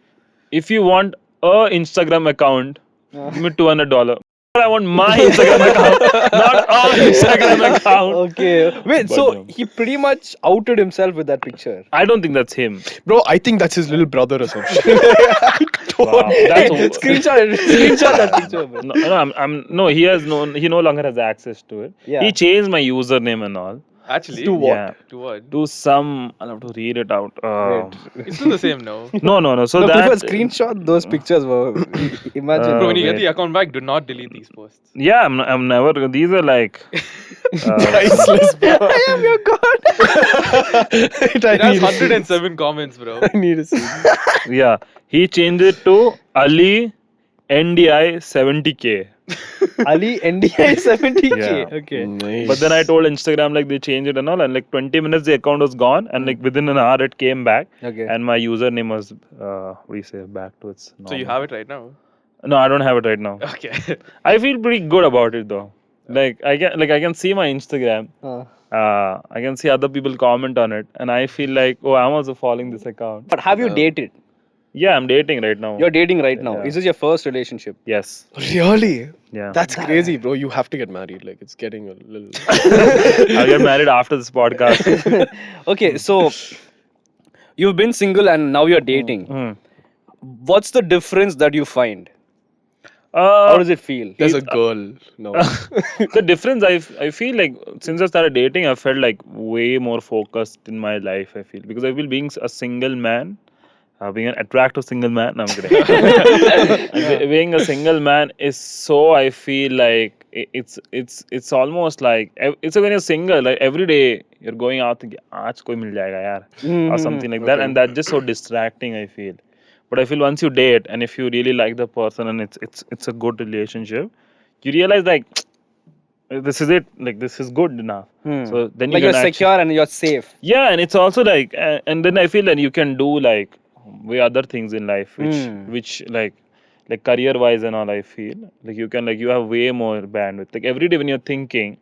if you want a Instagram account, give me $200. I want my Instagram account, not our Instagram account. Okay. Wait, so he pretty much outed himself with that picture. I don't think that's him. Bro, I think that's his little brother or something. Wow, that's Screenshot that picture, bro. No, he no longer has access to it. Yeah. He changed my username and all. Actually, To what? Yeah. To what? To some, I'll have to read it out. It's still the same now. No. So No, that people screenshot those pictures, bro. Imagine. Bro, when you get wait. the account back, do not delete these posts. yeah, I'm never. These are like. Priceless, bro. I am your god. It has 107 comments, bro. I need to see. Yeah, he changed it to Ali NDI 70k. Ali NDI 70k. Yeah. Okay. Nice. But then I told Instagram like they changed it and all, and like 20 minutes the account was gone, and like within an hour it came back, Okay. and my username was back to its normal. So you have it right now. No, I don't have it right now. Okay. I feel pretty good about it though. Like I can see my Instagram. I can see other people comment on it, and I feel like, oh, I'm also following this account. But have you dated? Yeah, I'm dating right now. You're dating right now. Yeah. Is this your first relationship? Yes. Really? Yeah. That's crazy, bro. You have to get married. Like, it's getting a little. I'll get married after this podcast. Okay, so you've been single and now you're dating. What's the difference that you find? How does it feel? There's a girl. No. The difference I feel like since I started dating, I felt like way more focused in my life. I feel because I feel being a single man, being an attractive single man. No, I'm kidding. Being a single man is so. I feel like it's almost like it's when you're single. Like every day you're going out to aaj koi mil jayega yaar or something like that, and that's just so distracting. I feel. But I feel once you date and if you really like the person and it's a good relationship, you realize like this is it, like this is good enough. So then Like you you're can secure and you're safe. yeah, and it's also like and then I feel that you can do like way other things in life, which like career wise and all. I feel like you can you have way more bandwidth. Like every day when you're thinking,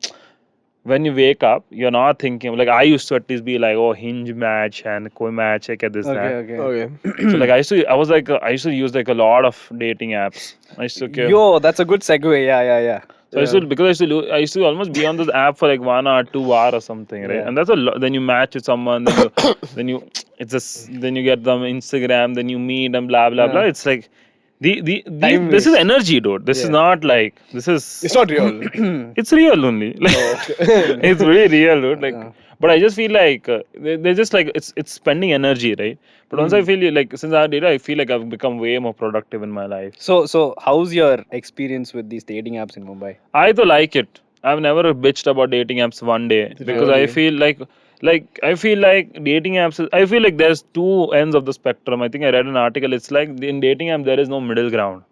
when you wake up, you're not thinking like I used to at least be like, oh, hinge match and koi match, I get this that. Okay. So like I used to use like a lot of dating apps. I used to Yo, that's a good segue. Yeah. so I used to almost be on this app for like 1 hour, 2 hour or something, right? Yeah. And that's a lot. Then you match with someone, then you get them Instagram, then you meet and blah blah blah. It's like this is energy, dude. This is not like It's not real. it's real only. Like, it's really real, dude. Like, but I just feel like they're just like it's spending energy, right? But once I feel like since I did, I feel like I've become way more productive in my life. So how's your experience with these dating apps in Mumbai? I do like it. I've never bitched about dating apps one day because I feel like I feel like dating apps. I feel like there's two ends of the spectrum. I think I read an article. It's like in dating app there is no middle ground.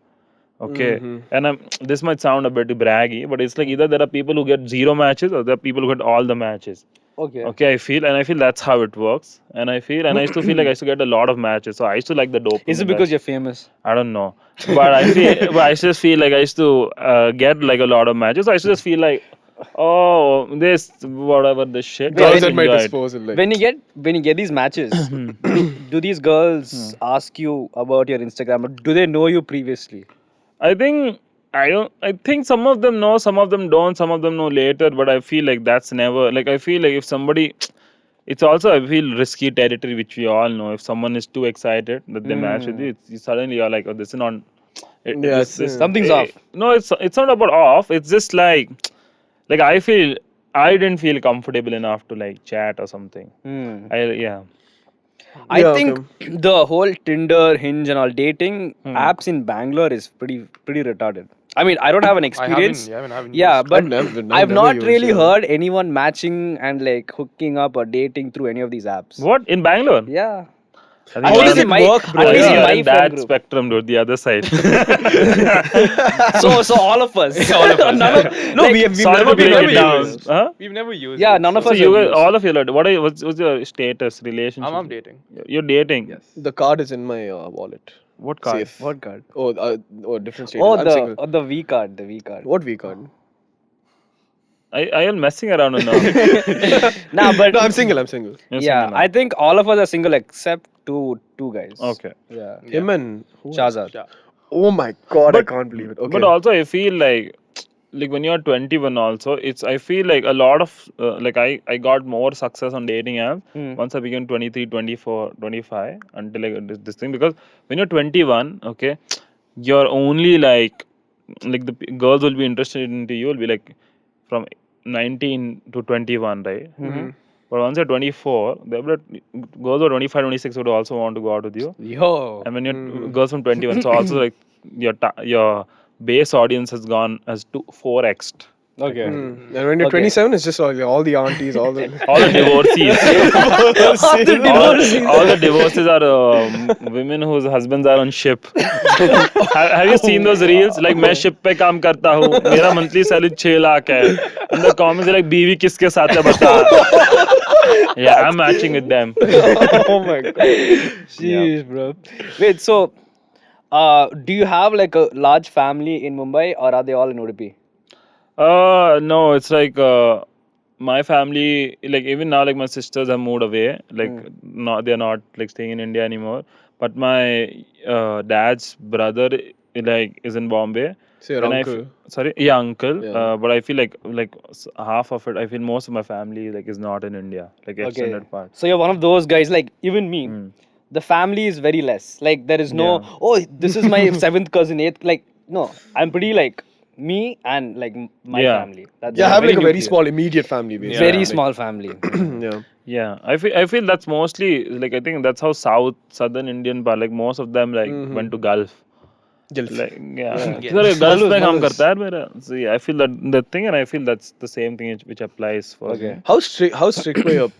Okay, and this might sound a bit braggy, but it's like either there are people who get 0 matches or there are people who get all the matches. Okay, I feel that's how it works. And I used to feel like I used to get a lot of matches. So I used to like the dopamine. Is it because you're famous? I don't know, but I just feel like I used to get like a lot of matches. So I used to just feel like, oh, this whatever this shit. I was I at my enjoy it. disposal. Like, When you get these matches, do these girls ask you about your Instagram, or do they know you previously? I think some of them know, some of them don't, some of them know later, but I feel like that's never like I feel like if somebody it's also I feel risky territory, which we all know. If someone is too excited that they match with you, suddenly you're like, oh, this is not Something's off. No, it's not about off. It's just like I didn't feel comfortable enough to like chat or something. I think the whole Tinder, Hinge, and all dating apps in Bangalore is pretty retarded. I mean, I don't have an experience. I haven't Yeah, used but I've I've never not used really it. heard anyone matching and like hooking up or dating through any of these apps. What in Bangalore? Yeah. I At think least you're in my, work, bro. at least in you're my in friend that group. spectrum, dude. The other side. So all of us. All of us. None of, No, like, we've Sorry never to break been it down. Huh? We've never used Yeah, it. none of So us. you have guys, used. all of you, what's your status relationship? I'm dating. You're dating. Yes. The card is in my wallet. What card? Safe. What card? Oh, different status. Oh, I'm single. the V card. The V card. What V card? I am messing around now. Nah, but No, I'm single. You're yeah, single now. I think all of us are single except two guys. Okay. Yeah. Him and who else? Shahzad. Oh my god, I can't believe it. Okay. But also, I feel like when you're 21, also, I feel like a lot of I got more success on dating apps once I became 23, 24, 25 until I got this thing, because when you're 21, okay, you're only like the girls will be interested into you will be like from 19 to 21, right? But once you're 24, girls who are 25, 26 would also want to go out with you. Yo. And when you're girls from 21, so also like your base audience has 4x'd. Okay. And when you're 27, it's just all the aunties, all the All the divorcees. all the divorces are women whose husbands are on ship. have you seen those reels? Like, मैं ship पे काम करता हूँ, मेरा monthly salary 6 lakh है. And the comments are like, बीवी किसके साथ है बता. Yeah, I'm matching with them. oh my god. Jeez, bro. Wait, so do you have like a large family in Mumbai, or are they all in Udupi? No, it's like my family, like even now, like my sisters have moved away. Like they're not like staying in India anymore. But my dad's brother like is in Bombay. So your And uncle. sorry, yeah, uncle. Yeah. But I feel like half of it. I feel most of my family like is not in India, like extended part. So you're one of those guys, like even me. The family is very less. Like there is no, oh, this is my 7th cousin, 8th. Like no, I'm pretty like me and like my family. That's I have like a very nuclear. small immediate family base. Very small family. Yeah. Yeah, I feel that's mostly like I think that's how southern Indian part, like most of them like went to Gulf. Gulf. Like Gulf में काम करता है मेरा. So yeah, I feel that thing, and I feel that's the same thing which applies for me. How strict were your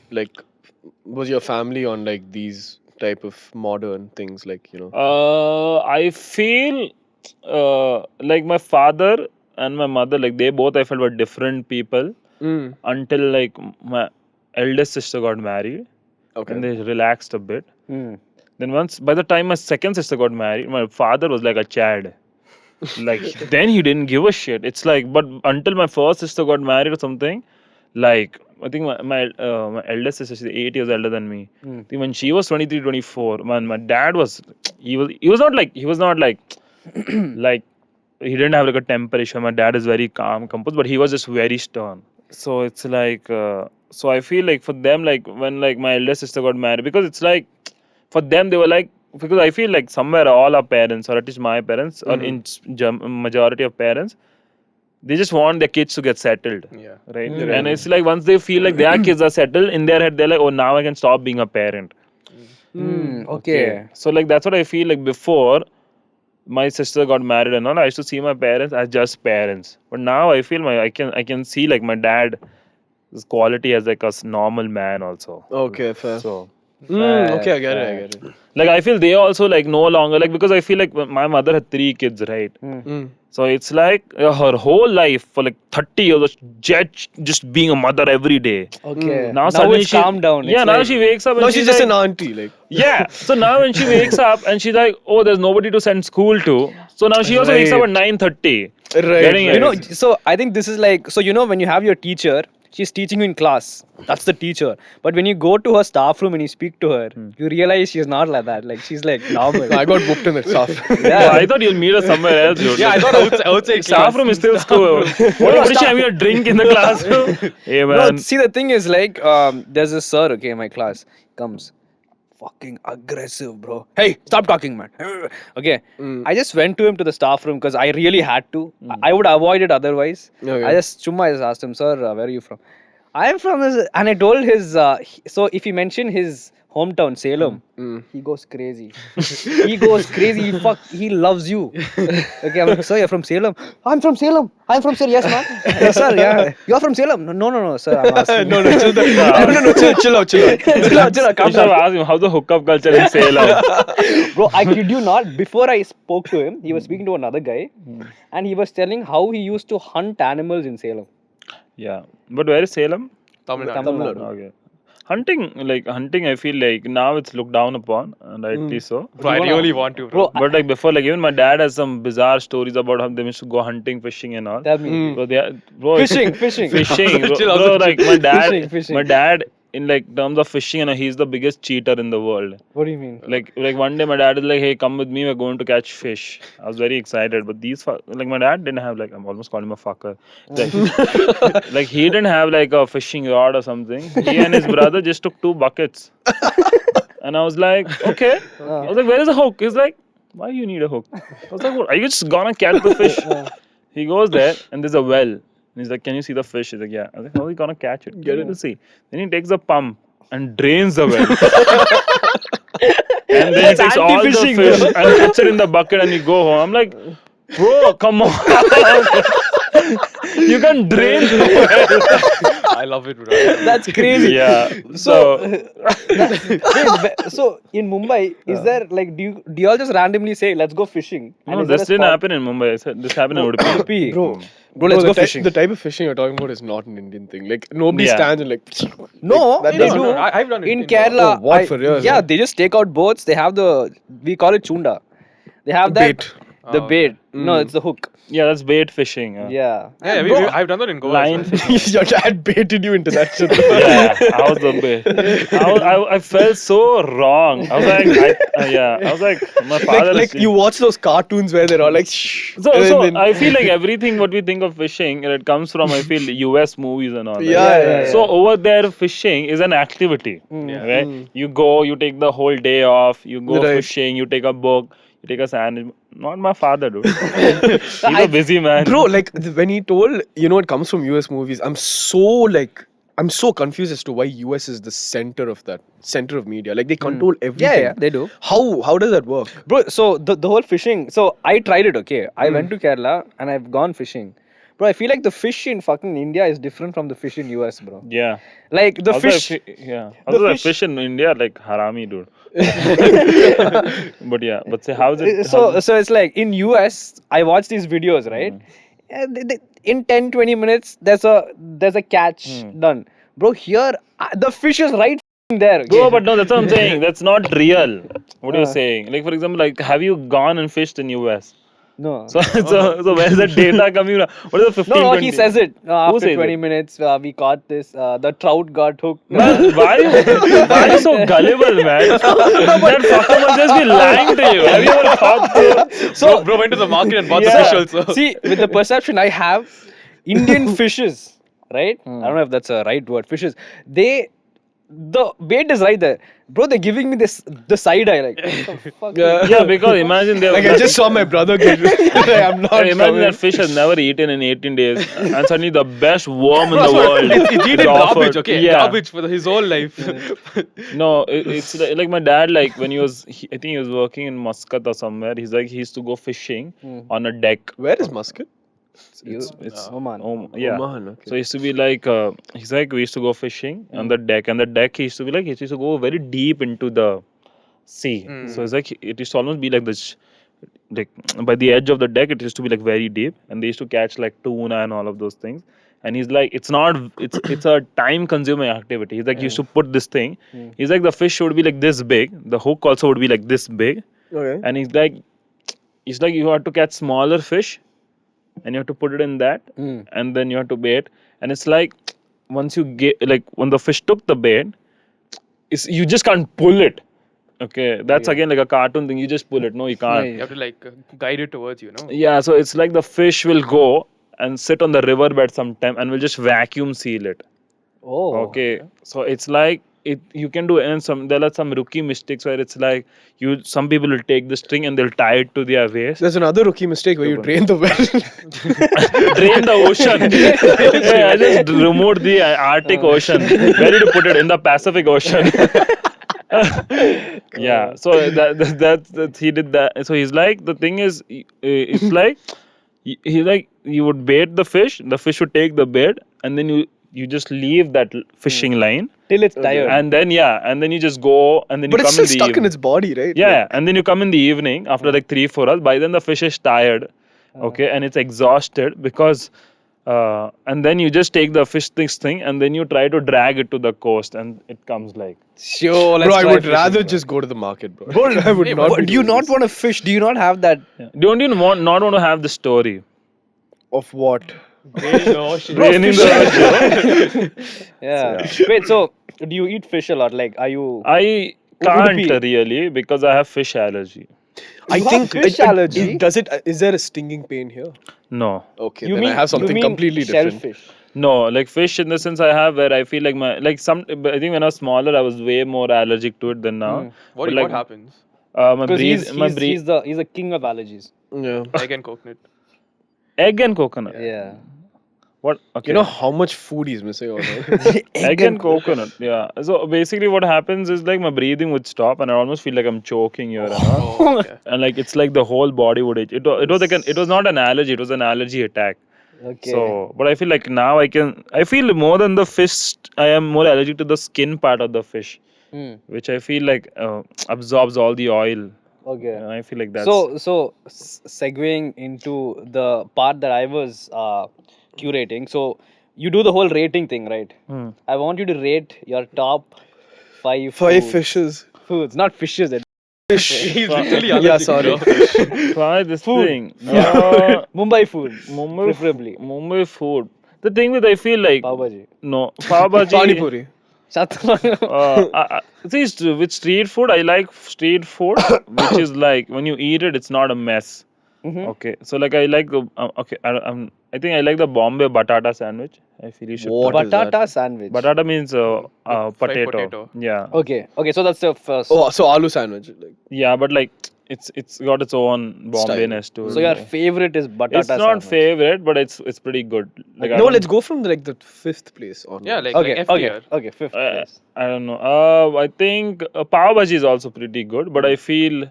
was your family on like these type of modern things, like, you know? I feel like my father and my mother, like they both I felt were different people until like my eldest sister got married. Okay. And they relaxed a bit. Then once, by the time my second sister got married, my father was like a Chad. Like then he didn't give a shit. It's like, but until my first sister got married or something, like I think my eldest sister, she's 8 years elder than me. I think when she was 23, 24, man, my dad was he was not like like he didn't have like a temper issue. My dad is very calm, composed, but he was just very stern. So it's like so I feel like for them, like when like my eldest sister got married, because it's like for them they were like, because I feel like somewhere all our parents, or at least my parents, or in majority of parents, they just want their kids to get settled. Yeah. Right. And it's like once they feel like their kids are settled in their head, they're like, oh, now I can stop being a parent. Okay. So like that's what I feel like before my sister got married and all. I used to see my parents as just parents, but now I feel I can see like my dad, his quality as like a normal man also. Okay, fair. So. Okay, I get it. Like I feel they also like no longer like, because I feel like my mother had 3 kids, right? So it's like her whole life for like 30 years was just being a mother every day. Okay. Now Now suddenly it's she calmed down. Yeah, It's now like- she wakes up and Now she's just like, an auntie, like. yeah. So now when she wakes up and she's like, oh, there's nobody to send school to. So now she also wakes up at 9:30. Right. You know, so I think this is like, so you know, when you have your teacher, she's teaching you in class. That's the teacher. But when you go to her staff room and you speak to her, you realize she's not like that. Like she's like normal. I got booked in that stuff. Yeah, I thought you'll meet her somewhere else, dude. Yeah, I thought outside Staff room is still school. What is she having a drink in the classroom? Hey No, man. see, the thing is like, there's a sir, okay, in my class, comes. Fucking aggressive, bro. Hey, stop talking, man. Okay. I just went to him to the staff room because I really had to. I would avoid it otherwise. Okay. I just asked him, sir, where are you from? I am from this, and I told his. So if he mentioned his hometown, Salem, he goes crazy. He goes crazy. He loves you. Okay, I'm like, sir, you're from Salem. I'm from Salem. I'm from Salem. Yes, man. Yes, sir. Yeah, you're from Salem. No, sir. I'm asking. No, chill out. chill out. Calm You should have down. asked him how's the hookup culture in Salem. Bro, I kid you not. Before I spoke to him, he was speaking to another guy, and he was telling how he used to hunt animals in Salem. Yeah. But where is Salem? Tamil Nadu. Tamil Nadu. Okay. Hunting, I feel like now it's looked down upon, and rightly so. Bro, I really want to, bro. Bro, But like before, like even my dad has some bizarre stories about how they used to go hunting, fishing, and all. tell me. Bro, it's- Fishing. fishing. Bro, Chill out, bro, like Fishing. my dad in like terms of fishing, and he's the biggest cheater in the world. What do you mean? Like one day my dad is like, hey, come with me, we're going to catch fish. I was very excited, but like my dad didn't have like, I'm almost calling him a fucker. Like, like he didn't have like a fishing rod or something. He and his brother just took 2 buckets. And I was like, okay. I was like, where is the hook? He's like, why you need a hook? I was like, what, are you just gonna catch the fish? He goes there and there's a well. And he's like, can you see the fish? He's like, yeah. I was like, how are you gonna catch it? Get it to see. Then he takes the pump and drains the well. And then he takes all the anti-fishing, fish bro. and puts it in the bucket and you go home. I'm like, bro, come on. You can drain the well. I love it, bro. That's crazy. Yeah. So, so in Mumbai, is there like, do you all just randomly say, let's go fishing? No, is there this a didn't spot? happen in Mumbai. I said this happened in Udupi. Bro, let's go fishing. The type of fishing you're talking about is not an Indian thing. Like nobody Yeah. stands and like. No, that they doesn't- do. I've done it In in Kerala, Oh, what, for real? yeah, they just take out boats. They have we call it chunda. They have that. Bait. The bait. No, it's the hook. Yeah, that's bait fishing. Yeah. Yeah, I've done that in Goa. Line as well. fishing. Your dad baited you into that shit. Yeah, I was the bait. I felt so wrong. I was like, my father. like is- you watch those cartoons where they're all like. Shh. So, and so then- I feel like everything what we think of fishing, it comes from I feel US movies and all. Right? Yeah. So over there, fishing is an activity, right? You go, you take the whole day off. You go Right. fishing. You take a book. You take a sandwich. Not my father, dude. He's a busy man. Bro, like when he told, it comes from US movies, I'm so confused as to why US is the center of media. Like they control everything. Yeah, they do. How does that work? Bro, so the whole fishing. So I tried it, okay. I went to Kerala and I've gone fishing. Bro, I feel like the fish in fucking India is different from the fish in US, bro. Yeah. Like the Also, fish. Also, the fish- fish in India like harami, dude. But yeah, but say how is it? So it's like in US, I watch these videos, right? And in 10-20 minutes, there's a catch done. Bro, here the fish is right there. Bro, but no, that's what I'm saying. That's not real. What you're saying. Like, for example, like, have you gone and fished in US? No. So where's the data coming from? What is the 15, No, 20? he says it. After says 20 it? minutes, we caught this. The trout got hooked. Man, why are you so gullible, man? That fucker must just be lying to you. Have you ever thought to... So, Bro went to the market and bought Yeah. the fish also. see, with the perception I have, Indian fishes, right? I don't know if that's a right word. Fishes, the bait is right there. Bro, they're giving me the side eye. Like, what the fuck? Yeah, because imagine they Like I just saw my brother get. I'm not. imagine coming. that fish has never eaten in 18 days, and suddenly the best worm in the Bro, world. it's eaten is offered. garbage, okay? Yeah. Garbage for his whole life. No, it's like my dad. Like when I think he was working in Muscat or somewhere. He's like he used to go fishing on a deck. Where is Muscat? It's Oman. yeah. Oman, okay. So he used to be like he's like we used to go fishing on the deck, and the deck he used to be like he used to go very deep into the sea. So it's like it used to almost be like this, like by the edge of the deck it used to be like very deep, and they used to catch like tuna and all of those things. And he's like, it's a time consuming activity. He's like, you used to put this thing. He's like, the fish should be like this big. The hook also would be like this big. Okay. And he's like, you have to catch smaller fish, and you have to put it in that, and then you have to bait. And it's like, once you get like when the fish took the bait, you just can't pull it. Okay, that's again like a cartoon thing. You just pull it. No, you can't. You have to like guide it towards you, no? Yeah, so it's like the fish will go and sit on the riverbed sometime and will just vacuum seal it. Oh. Okay, so it's like you can do, and there are some rookie mistakes where it's like some people will take the string and they'll tie it to their waist. There's another rookie mistake where you drain the well. Drain the ocean. Yeah, I just removed the Arctic Ocean. Where did you put it? In the Pacific Ocean. Yeah, so that he did that. So he's like, the thing is, it's like he's like, you would bait the fish would take the bait, and then you just leave that fishing line Till it's tired. and then you just go, and then But you it's come still in the stuck in evening. its body, right? Yeah, and then you come in the evening after like 3-4 hours. By then the fish is tired, okay, and it's exhausted because and then you just take the fish thing and then you try to drag it to the coast, and it comes like, Sure, let's Bro, I try would fishing, rather bro. just go to the market, bro. I would not. But be do you doing not this. want to fish? Do you not have that? don't you not want to have the story? Of what? Draining the ocean. Yeah. Wait, so do you eat fish a lot? Like, are you? I Udupi. can't really because I have fish allergy. I You have think fish allergy? Is there a stinging pain here? No. Okay, You then mean I have something you mean completely different. shellfish? No, like fish in the sense I have where I feel like I think when I was smaller I was way more allergic to it than now. But What happens? My Because breathe, he's the king of allergies. Yeah. Egg and coconut. egg and coconut. Yeah. What? Okay. You know how much food he's missing out there? egg and coconut. Yeah. So basically, what happens is like my breathing would stop, and I almost feel like I'm choking here and all. Oh, okay. And like it's like the whole body would itch. It was like it was not an allergy. It was an allergy attack. Okay. So, but I feel like now I feel more than the fish. I am more allergic to the skin part of the fish, which I feel like absorbs all the oil. Okay. And I feel like that's So segueing into the part that I was curating. So you do the whole rating thing, right? I want you to rate your top 5 fishes. foods, not fishes. He's literally allergic. Yeah, sorry. bro. try this thing. Mumbai food, Mumbai preferably. Mumbai food. The thing with I feel like Pav Bhaji. no pav bhaji. Pani puri. See, with street food, I like street food, which is like when you eat it, it's not a mess. Okay, so like I like the I think I like the Bombay batata sandwich. I feel you should. What try. is that? Batata sandwich. Batata means fried potato. Yeah, Okay. So that's the first. Oh, so aloo sandwich. Like, yeah, but like it's got its own Bombay-ness to it. So your favorite is batata it's not sandwich. favorite, but it's pretty good. Like, I no, don't- let's go from the 5th place on. Yeah, like Okay. F tier. Okay. Fifth place. I don't know. I think pav bhaji is also pretty good, but I feel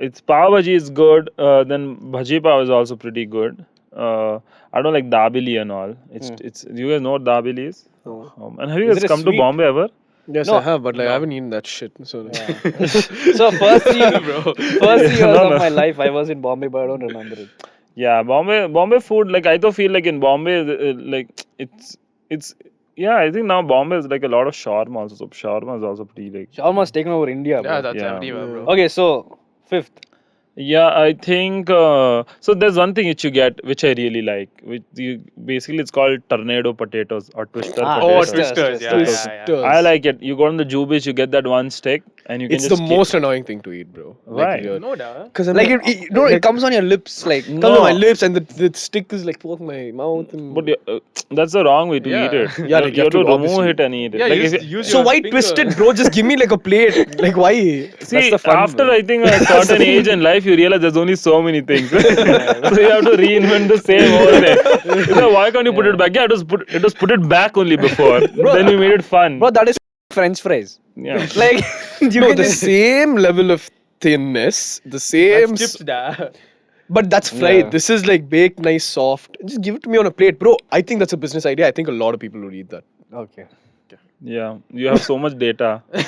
it's pav bhaji is good. Then bhaji pav is also pretty good. I don't like dabili and all. It's. Do you guys know what dabili is? No. And have you Is guys it a come to sweet? Bombay ever? Yes, No. I have, but like I haven't eaten that shit. So like, So first 3 years of my life, I was in Bombay, but I don't remember it. Yeah, Bombay food. Like I don't feel like in Bombay, like it's Yeah, I think now Bombay is like a lot of shawarma also. So shawarma is also pretty like. Shawarma's taken over India, bro. Yeah, that's Yeah. everywhere, bro. Okay, so 5th. Yeah, I think so. There's one thing which you get, which I really like. Which basically it's called tornado potatoes or twister Ah, Oh, potatoes. twisters. Yeah, Twisters. yeah, yeah. I like it. You go on the Jew beach, you get that one stick, and you can It's just. the most annoying thing to eat, bro. Why? No, da. Because I'm Like, it comes on your lips, like. comes on my lips and the stick is like poking my mouth. And... But that's the wrong way to Yeah. eat it. Yeah, like you have to remove obviously- it and eat it. Yeah, like you if just you- use So your why finger. twist it, bro? Just give me like a plate. Like why? See, the fun, after bro. I think a certain age in life, you realize there's only so many things. So you have to reinvent the same whole thing. You know, why can't you put it back? Yeah, it was put it back only before. Then we made it fun. Bro, that is French fries. Yeah. Like, you No, can the just. same level of thinness, the same. That's chips, da. But that's fried. Yeah. This is like baked, nice, soft. Just give it to me on a plate, bro. I think that's a business idea. I think a lot of people would eat that. Okay. Yeah, you have so much data. I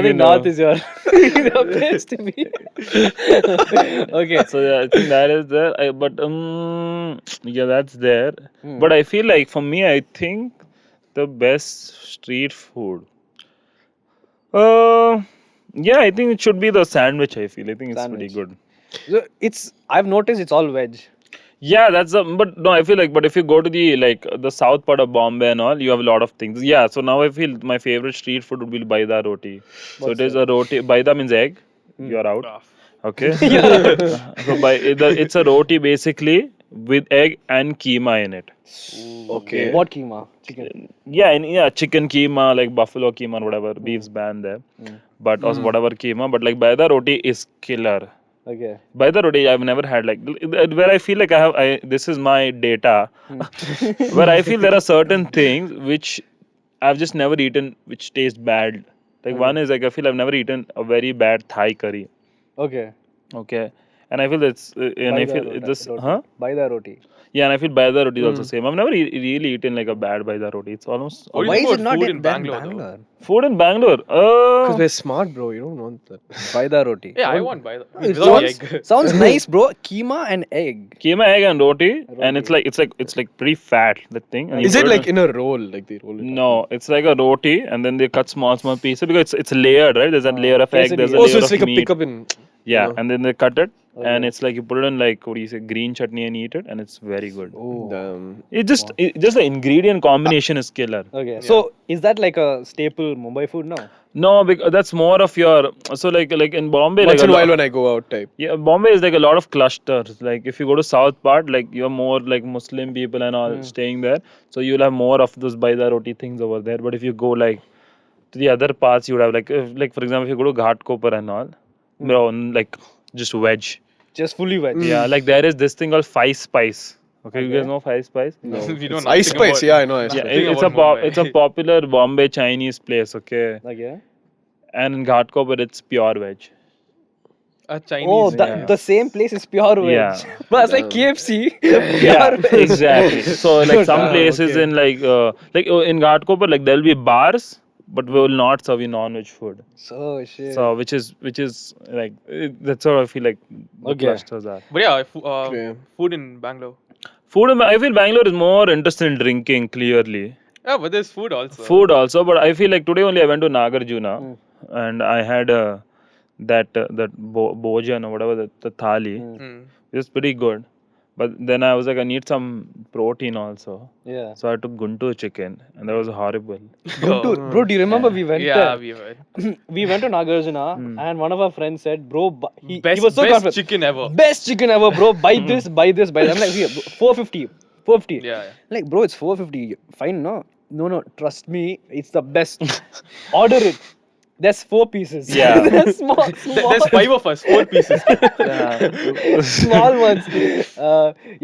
think North is your the place to be. Okay. So yeah, I think that is there. But yeah, that's there. But I feel like for me, I think the best street food. Yeah, I think it should be the sandwich. I feel. I think it's pretty Sandwich. good. So I've noticed it's all veg. Yeah, that's but no, I feel like, but if you go to the south part of Bombay and all, you have a lot of things. Yeah, so now I feel my favorite street food would be baida roti. So it is a roti. Baida means egg. You're out. Okay. So it's a roti basically with egg and keema in it. Okay. What keema? Chicken. Yeah, chicken keema, like buffalo keema or whatever, beef's banned there. But also whatever keema, but like baida roti is killer. Okay. By the roti, I've never had like where I feel like this is my data, where I feel there are certain things which I've just never eaten which taste bad. Like one is like I feel I've never eaten a very bad Thai curry. Okay. Okay, and I feel that's and I Baida feel roti. this huh? Baida roti. Yeah, and I feel baida roti is also same. I've never really eaten like a bad baida roti. It's almost What do Why you is think it about not food in in then Bangalore? food in Bangalore. Because we're smart, bro. You don't want that. Baida roti. Yeah, I want by the It without the sounds, egg. sounds nice, bro. Keema and egg. Keema, egg, and roti, and it's like pretty fat, that thing. And you Is it put like in a roll? Like they roll it? No, it's like a roti, and then they cut small pieces because it's layered, right? There's a layer of egg, there's a Oh, layer so it's of like meat. a pickup in. Yeah, and then they cut it, and it's like you put it in like what do you say, green chutney and eat it, and it's very good. Damn. Just the ingredient combination is killer. Okay. So is that like a staple Mumbai food now? No, because that's more of your like in Bombay. Once like in a a while lo- when I go out type. Yeah, Bombay is like a lot of clusters. Like if you go to south part, like you're more like Muslim people and all staying there, so you'll have more of those baida roti things over there. But if you go like to the other parts, you would have like for example, if you go to Ghatkopar and all, bro, like just veg. Just fully veg. Yeah, like there is this thing called Five Spice. Okay, you guys know Five Spice? No. We don't Ice nothing spice, about- yeah, I know. Ice Yeah, spice. Nothing it's about Mumbai. it's a popular Bombay Chinese place. Okay, Okay. and in Ghatkopar it's pure veg. A Chinese. Oh, Yeah. the same place is pure veg. Yeah. But it's like KFC. Yeah, exactly. So like some Ah, places okay. in in Ghatkopar, like there'll be bars, but we will not serve you non-veg food. So shit. So which is like that's how I feel like the Okay. clusters are. But yeah, Okay. food in Bangalore. Food, I feel Bangalore is more interested in drinking clearly. Yeah, but there's food also. Food also, but I feel like today only I went to Nagarjuna and I had that bhojan or whatever the thali. Mm. It was pretty good, but then I was like I need some protein also, Yeah. so I took Guntur chicken and that was horrible. Guntur. Bro, do you remember we went Yeah, there? we were. We went to Nagarjuna and one of our friends said, bro, he Best, was so best confident. chicken ever. Best chicken ever, bro. Buy this, buy this, buy that. I'm like, here, 450. 450. Yeah, yeah. Like, bro, it's 450. Fine, no? No, trust me, it's the best. Order it. There's 4 pieces. Yeah. There's small There's 5 of us, 4 pieces. small ones.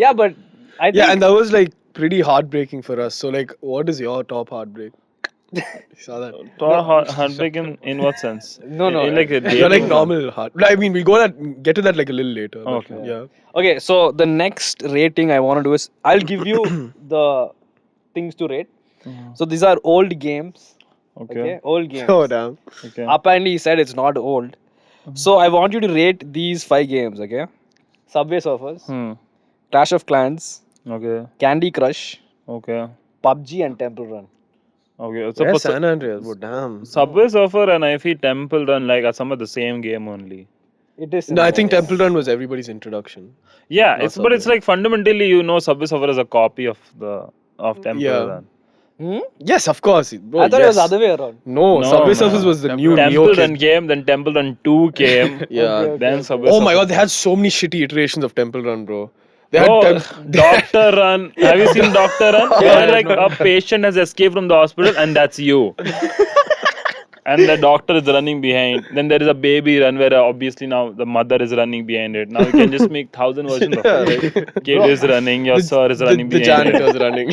Yeah, but I think Yeah, and that was like pretty heartbreaking for us. So like, what is your top heartbreak? You saw that? Heartbreak in what sense? No, In like a You're like dating- normal heart. I mean, we'll get to that like a little later. but Okay. Yeah. okay, so the next rating I want to do is I'll give you the things to rate. So these are old games. Okay, old games. Oh damn. Okay. Apparently, he said it's not old. So I want you to rate these 5 games. Okay, Subway Surfers, Hmm. Clash of Clans, Okay. Candy Crush, Okay. PUBG and Temple Run. Okay, so Yeah, San Andreas. Oh, damn. Subway Surfer and I feel Temple Run like are some of the same game only. It is. No, I think similar. Temple Run was everybody's introduction. Yeah, Not but it's Subway. like fundamentally Subway Surfer is a copy of Temple Yeah. Run. Yes, of course. Bro, I thought it was the yes. other way around. No, No, Subway man. Surfers was the new Temple Neo Run kid. came, then Temple Run 2 came. Yeah. Okay, Then okay. Subway Oh my Surfer god, they had so many shitty iterations of Temple Run, bro. They had Bro, Doctor Run. Have you seen Doctor Run? Where like a patient has escaped from the hospital and that's you. And the doctor is running behind. Then there is a baby run where obviously now the mother is running behind it. Now you can just make 1,000 versions of it. Kid is running, your sir is running the behind janitor's it. running.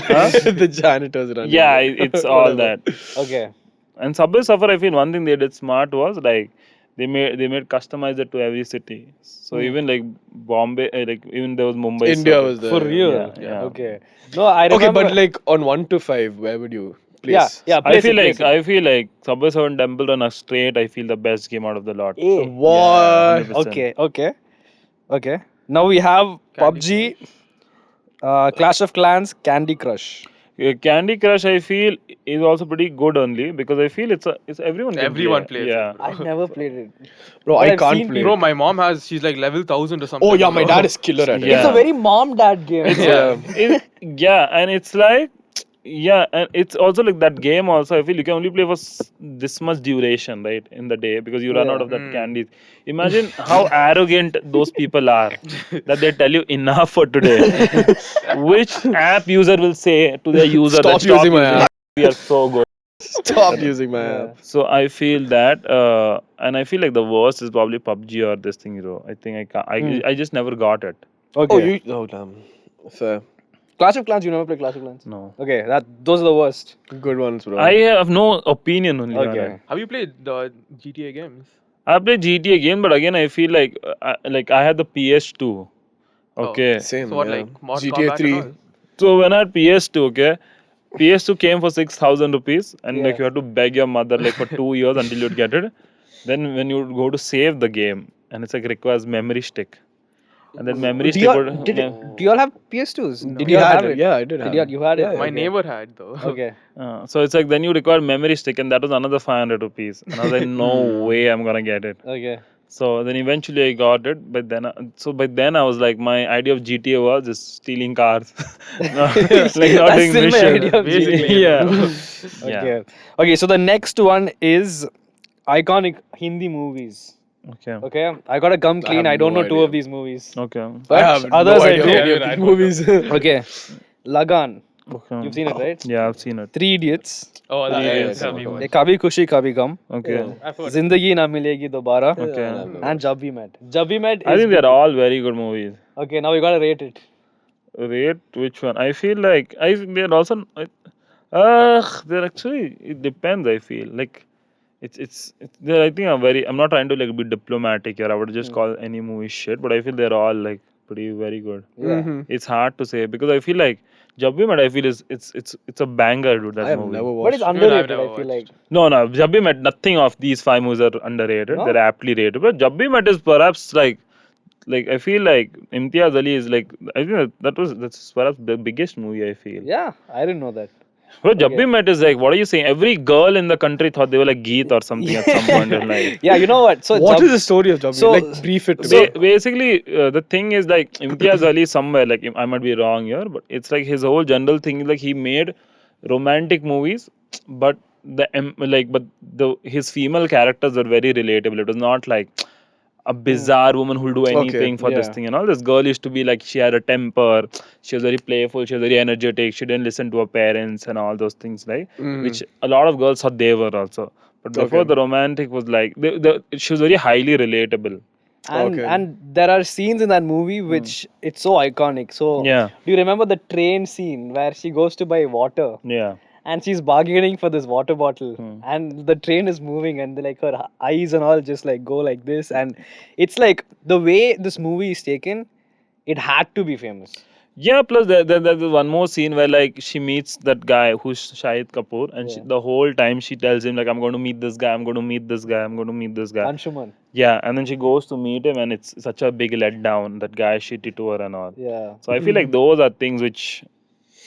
the janitor's running. Yeah, it's all that. Okay. And Subway Surfer, I feel one thing they did smart was like they made customize it to every city. So even like Bombay, like even there was Mumbai. India circuit. was there. For real. Yeah. Okay. No, I remember. Okay, but like on 1 to 5, where would you place? yeah. I place feel it, like place it. Subway Surfer and Temple Run are straight. I feel the best game out of the lot. A. What? 100%. Okay. Now we have PUBG, Clash of Clans, Candy Crush. Candy Crush, I feel, is also pretty good only because I feel it's everyone. Can Everyone play. plays Yeah. it. I never played it. Bro, But I I've can't seen play. Bro, my mom she's like level 1,000 or something. Oh yeah, my bro. dad is killer at it. Yeah. It's a very mom dad game. Yeah. Yeah, and it's like, yeah, and it's also like that game. Also, I feel you can only play for this much duration, right, in the day because you run Yeah. out of that candies. Imagine how arrogant those people are that they tell you enough for today. Which app user will say to their user Stop that using my app. We are so good. Stop using my app. So I feel that, and I feel like the worst is probably PUBG or this thing, I think I can't. I just never got it. Okay. Oh, you. Oh damn. Fair. Clash of Clans, you never play Clash of Clans? No. Okay, those are the worst. Good ones, bro. I have no opinion only on Okay. it. Have you played the GTA games? I played GTA again, but again I feel like I had the PS2. Okay. Same. So what, yeah. like mod GTA combat 3. and all? So when I had PS2, okay, PS2 came for 6,000 rupees, and Yeah. like you had to beg your mother like for 2 years until you'd get it. Then when you would go to save the game, and it's like requires memory stick, and that memory Do stick would. you all have PS2s? Did We you had have it. it? Yeah, I did have Did it. you had it? Yeah, My Okay. neighbor had though. Okay. So it's like then you require memory stick, and that was another 500 rupees. And I was like, no way, I'm gonna get it. Okay. So then eventually I got it, but then by then I was like, my idea of GTA was just stealing cars, like not That's doing still my missions. idea of Basically, yeah. Yeah. Okay. Okay, so the next one is iconic Hindi movies. Okay. Okay, I gotta come clean. have I don't no know two idea. of these movies. Okay. I have Others no I idea do. any of these movies. Okay, Lagan. Okay. You've seen it, right? Yeah, I've seen it. 3 Idiots. Oh, Yeah, that's yeah, tell me yeah. one. Kabhi Khushi Kabhi Gum. Okay. I've heard. Zindagi Na Milegi Dobara. Okay. And Jab We Met. Jab We Met. I is think they're all very good movies. Okay, now we gotta rate it. Rate which one? I feel like they're also. They're actually. It depends. I feel like. It's they're, I think I'm not trying to like be diplomatic here. I would just call any movie shit, but I feel they're all like pretty very good. Yeah. It's hard to say because I feel like Jab We Met, I feel it's a banger, dude. That I have movie. never But watched. it's I've underrated, never I feel like. No, Jab We Met. Nothing of these 5 movies are underrated. No? They're aptly rated. But Jab We Met is perhaps like I feel like Imtiaz Ali is like I think that's perhaps the biggest movie I feel. Yeah, I didn't know that. But Jab We Met is like, what are you saying? Every girl in the country thought they were like Geet or something at some point in life. Yeah, you know what? So What Jab- is the story of Jab? So- Like brief it to me. Basically, the thing is like Imtiaz Ali somewhere, like I might be wrong here, but it's like his whole general thing is like he made romantic movies, but his female characters were very relatable. It was not like a bizarre woman who'll do anything for this yeah. thing and all. This girl used to be like she had a temper, she was very playful, she was very energetic, she didn't listen to her parents and all those things, right? Which a lot of girls thought they were also. But before the romantic was like she was very highly relatable. and Okay. and there are scenes in that movie which it's so iconic. So Yeah. do you remember the train scene where she goes to buy water Yeah. and she's bargaining for this water bottle and the train is moving and like her eyes and all just like go like this, and it's like the way this movie is taken, it had to be famous. Yeah, plus there's one more scene where like she meets that guy who's Shahid Kapoor, and the whole time she tells him like, I'm going to meet this guy, I'm going to meet this guy, I'm going to meet this guy. Anshuman. Yeah, and then she goes to meet him, and it's such a big letdown. That guy shitty to her and all. Yeah. So I feel like those are things which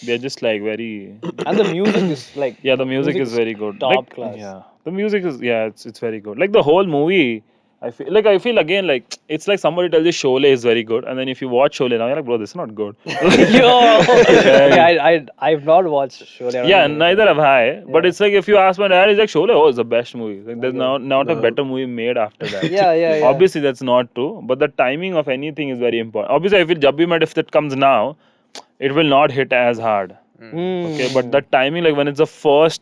They're just like very. And the music is like Yeah, the music is very good. top Like, class. Yeah, the music is it's very good. Like the whole movie, I feel again like it's like somebody tells you Sholay is very good, and then if you watch Sholay now you're like, bro, this is not good. Yo, okay, I've not watched Sholay. I don't Yeah, know. neither have I. But it's like if you ask my dad, he's like Sholay, oh, it's the best movie. Like there's not a better movie made after that. Yeah. Obviously that's not true, but the timing of anything is very important. Obviously, I feel Jab We Met, if that comes now, it will not hit as hard. Okay, but that timing, like when it's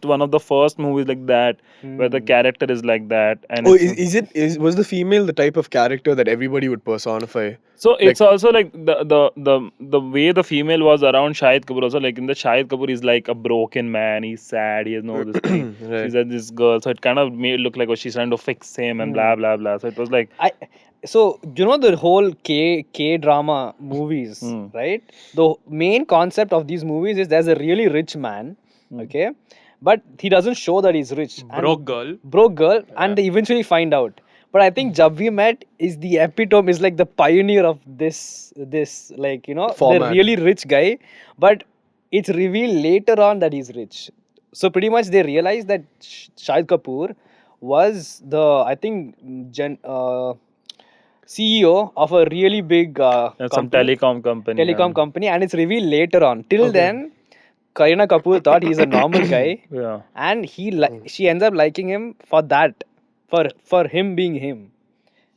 one of the first movies like that, where the character is like that, and Oh, it's, was the female the type of character that everybody would personify? so it's also like the way the female was around Shahid Kapoor also, like in the Shahid Kapoor he's like a broken man, he's sad, he has no this thing. Right. She's at this girl, so it kind of made it look like she's trying to fix him and blah blah blah. So it was like So you know the whole K drama movies, right? The main concept of these movies is there's a really rich man, okay, but he doesn't show that he's rich. Broke girl. Broke girl, and they eventually find out. But I think Jab We Met is the epitome, is like the pioneer of this like the Format. really rich guy, but it's revealed later on that he's rich. So pretty much they realize that Shahid Kapoor was I think CEO of a really big some telecom company. company, and it's revealed later on. Till then, Kareena Kapoor thought he's a normal guy, Yeah. and she ends up liking him for that, for him being him,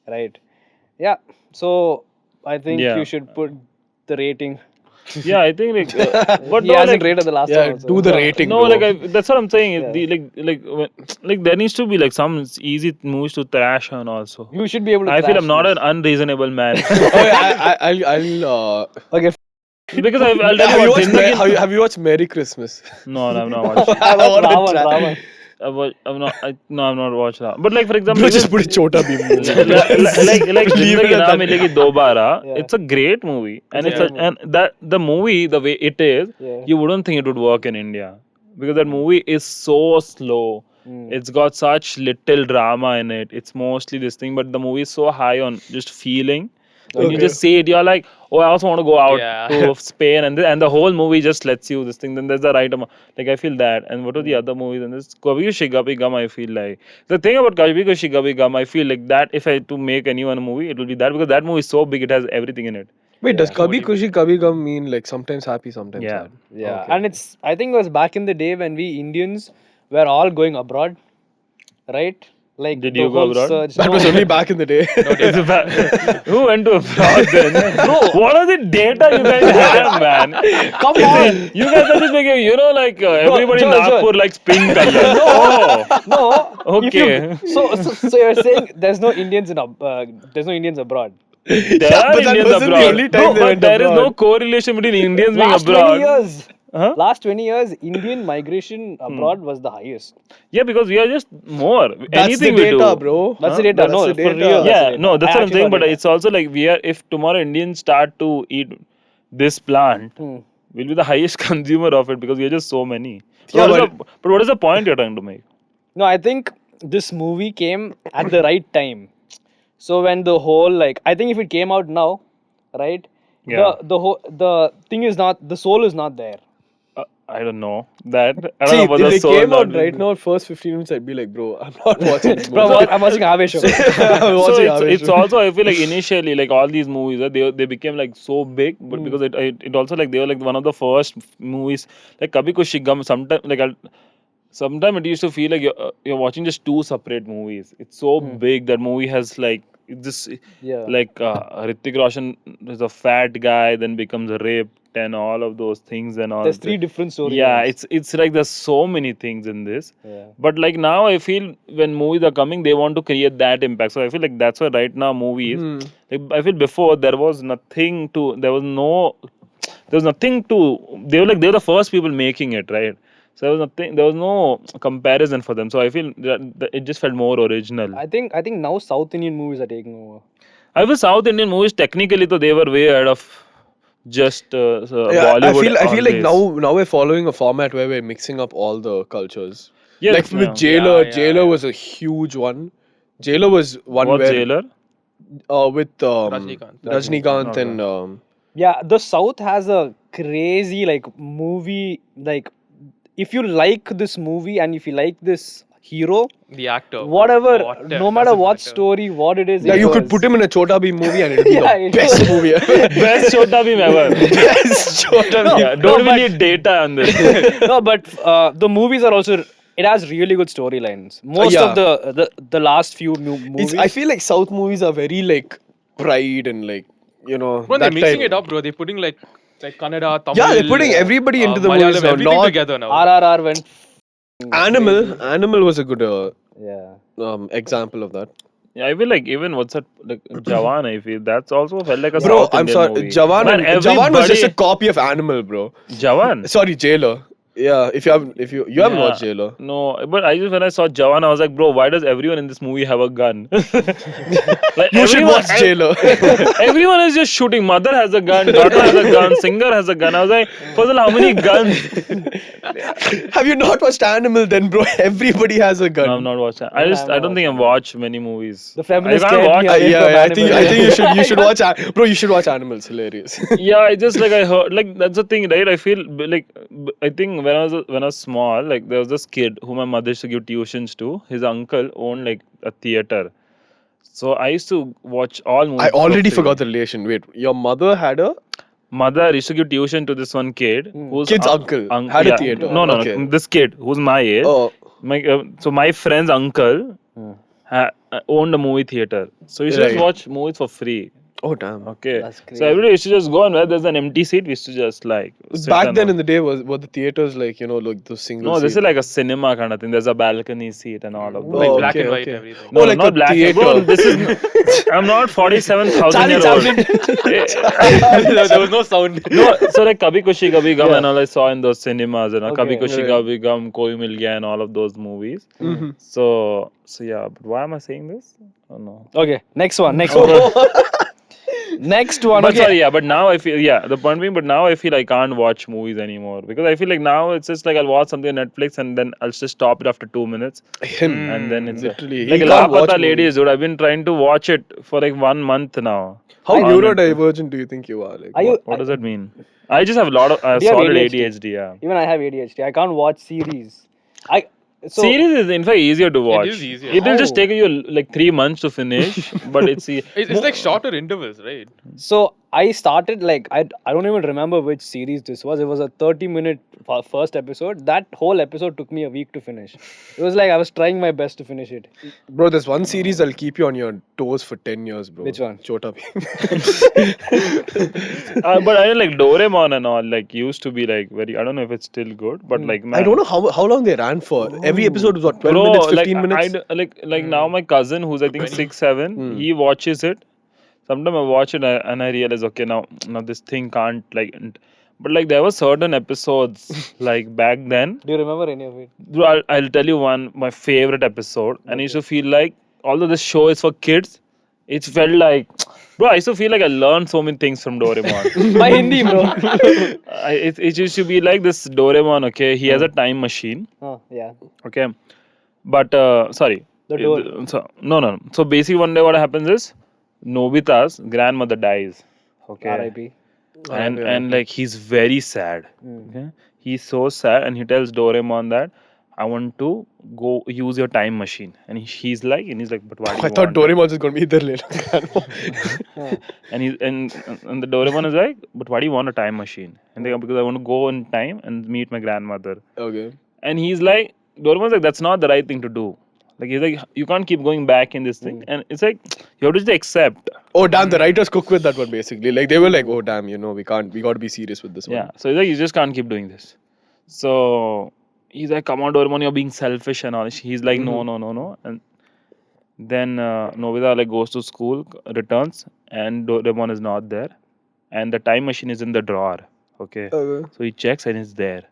right? Yeah. So I think Yeah. you should put the rating. Yeah, I think but He no, hasn't like, rated the last Yeah, one. Also. do the rating. no, bro. like that's what I'm saying. Like there needs to be like some easy moves to thrash on also. You should be able to. I feel thrash I'm not this. an unreasonable man. I'll Okay. Because I'll tell have, you you what, watched, Zindagi- have you watched Merry Christmas? No, I've not watched. I watched Ravan. I've not watched that. But like for example, Bro, just put a Chota Bheem movie. like Leave it Zindagi at Na that. Milegi Dobara. Yeah. It's a great movie, and Yeah. and that the movie the way it is, Yeah. you wouldn't think it would work in India because that movie is so slow. It's got such little drama in it. It's mostly this thing, but the movie is so high on just feeling. When you Okay. just see it, you're like, oh, I also want to go out Yeah. to Spain, and the whole movie just lets you this thing. Then there's the right amount. Like I feel that. And what are the other movies? And this Kabhi Khushi Kabhi Gum. I feel like the thing about Kabhi Khushi Kabhi Gum. I feel like that if I had to make anyone a movie, it will be that because that movie is so big. It has everything in it. Wait, does Kabhi Khushi Kabhi Gum mean like sometimes happy, sometimes Yeah. sad? Yeah, Okay. and I think it was back in the day when we Indians were all going abroad, right? Like Did the you go whole abroad? surge. That No. was only back in the day. Who went to abroad then? What are the data you guys have, man? Come on. You guys are just making, like everybody in Joel, Nagpur likes pink color. Oh, No. if Okay. So you're saying there's no Indians there's no Indians abroad. there are but that Indians wasn't the abroad. only time No, they but went there is no abroad. correlation between Indians being Last abroad. 20 years. Huh? Last 20 years, Indian migration abroad was the highest. Yeah, because we are just more. That's Anything the we data, do. bro. That's the data. That's No, the for data. real. Yeah, the no, data. that's I what I'm actually saying. got But data. it's also like if tomorrow Indians start to eat this plant, we'll be the highest consumer of it because we are just so many. Yeah, But what is the point you're trying to make? No, I think this movie came at the right time. So when the whole I think if it came out now, right? Yeah. The thing is not, the soul is not there. I don't know that. I don't See, know about if the they soul came not out being- right now, first 15 minutes, I'd be like, bro, I'm not watching this Bro, movie. I'm watching Avesh. I'm So watching it's Avesh. also I feel like initially like all these movies they became like so big, but because it also like they were like one of the first movies like Kabhi Khushi Gum. Sometimes it used to feel like you're watching just two separate movies. It's so big that movie has like this Yeah. like Hrithik Roshan is a fat guy then becomes raped and all of those things and all. There's three different stories. Yeah, it's like there's so many things in this. Yeah. But like now I feel when movies are coming, they want to create that impact. So I feel like that's why right now movies. Like I feel before there was nothing to. There was nothing to. They were the first people making it, right? So there was nothing. There was no comparison for them. So I feel that it just felt more original. I think now South Indian movies are taking over. I feel South Indian movies technically, though they were way ahead of just Yeah, Bollywood. I feel like always. now we're following a format where we're mixing up all the cultures. Yeah, Like with yeah. Jailer, Yeah, Jailer was a huge one. Jailer was one What where jailer? with Rajnikant. Rajnikant and Yeah, the South has a crazy like movie. Like, if you like this movie and if you like this hero, The actor. whatever, Whatever, no matter doesn't what matter. story, what it is, Yeah, it you could was- put him in a Chota Bheem movie and it'll be Yeah, the it best was. movie ever. Best Chota Bheem ever. Best Chota Bheem. Yeah, don't even need data on this. No, but the movies are also. It has really good storylines. Most yeah. of the last few movies. I feel like South movies are very like pride and like, you know. Bro, they're that mixing type- it up, bro. They're putting like Kannada, Tamil. Yeah, they're putting everybody into the Malayalam, movies now. everything Not together now. RRR went. Animal was a good Yeah. example of that. Yeah, I feel like even what's that like Jawan, I feel that's also felt like a Bro, South I'm Indian sorry. movie. Jawan Man, Jawan was just a everybody- copy of Animal, bro. Jawan. Sorry, Jailer. Yeah, if you haven't Yeah. watched Jailer. No, but I just when I saw Jawan, I was like, bro, why does everyone in this movie have a gun? Like, You should watch Jailer. Everyone is just shooting. Mother has a gun, daughter has a gun, singer has a gun. I was like, first of all, how many guns? Have you not watched Animal then, bro? Everybody has a gun. No, I'm not watching. I don't think I've watched many movies. The feminist I can't scared watch. me away from I think Animal. you should watch bro. You should watch Animals. Hilarious. Yeah, I heard like that's the thing, right? I feel like I think when I was small, like there was this kid who my mother used to give tuitions to. His uncle owned like a theater, so I used to watch all movies. I already for free. forgot the relation. Wait, your mother had a Mother used to give tuition to this one kid whose Kid's uncle had a theater. No, Okay. this kid who's my age. Oh, So my friend's uncle owned a movie theater, so you should just Right. watch movies for free. oh damn. Okay, That's so every day used to just go and where there's an empty seat, we used to just like. sit Back and then watch. in the day, were the theaters like like those single? No, this seat? is like a cinema kind of thing. There's a balcony seat and all of that. Like Oh, black okay, and white, okay. everything. No, like not a black. theater. Bro, this is. I'm not 47,000 year old. There was no sound. No, so like Kabhi Khushi Kabhi Gum and all I saw in those cinemas, Kabhi Khushi Right. Kabhi Gum, Koi Mil Gaya and all of those movies. So yeah, but why am I saying this? Oh no. Okay, next one. Next one. Next one. But Okay. sorry, yeah, but now I feel, the point being, but now I feel I can't watch movies anymore because I feel like now it's just like I'll watch something on Netflix and then I'll just stop it after 2 minutes Him. and then it's Literally, he like can't watch Lapata movies. Ladies, dude. I've been trying to watch it for like 1 month now. How On neurodivergent do you think you are? Like, Are you? What does that mean? I just have a lot of Do you have solid ADHD? ADHD, yeah. Even I have ADHD. I can't watch series. Series is in fact easier to watch. is easier. It will just How? take you like 3 months to finish, but it's It's like shorter intervals, right? So I started like I don't even remember which series this was. It was a 30-minute first episode. That whole episode took me a week to finish. It was like I was trying my best to finish it. bro, there's one series that'll keep you on your toes for 10 years, bro. Which one? Chota Bheem. but I like Doraemon and all like used to be like very. I don't know if it's still good, but like man, I don't know how long they ran for. Every episode was what 12 Bro, minutes, 15 like, minutes. like now my cousin who's I think 6, 7, he watches it. Sometimes I watch it and I realize okay now this thing can't like. But like there were certain episodes like back then. Do you remember any of it? Bro, I'll tell you my favorite episode, and I used to feel like although this show is for kids, it felt like, bro, I used to feel like I learned so many things from Doraemon. My Hindi, bro. It used to be like this Doraemon, okay, he has a time machine, Oh, yeah. okay, but sorry, The door. so no. So basically, one day what happens is Nobita's grandmother dies, okay, R.I.P. and like he's very sad. Okay, he's so sad, and he tells Doraemon that I want to go use your time machine, and he's like, but why? Do you I thought want it?" Doraemon was going to be there. And the Doraemon is like, but why do you want a time machine? And they go, because I want to go in time and meet my grandmother. Okay. And he's like, Doraemon's like, that's not the right thing to do. Like he's like, you can't keep going back in this thing, and it's like you have to just accept. Oh damn, the writers cook with that one basically. Like they were like, oh damn, we got to be serious with this one. Yeah. So he's like, you just can't keep doing this. So he's like, come on, Doraemon, you're being selfish and all. He's like, no. And then Nobita like goes to school, returns, and Doraemon is not there, and the time machine is in the drawer. Okay. Okay. So he checks and it's there.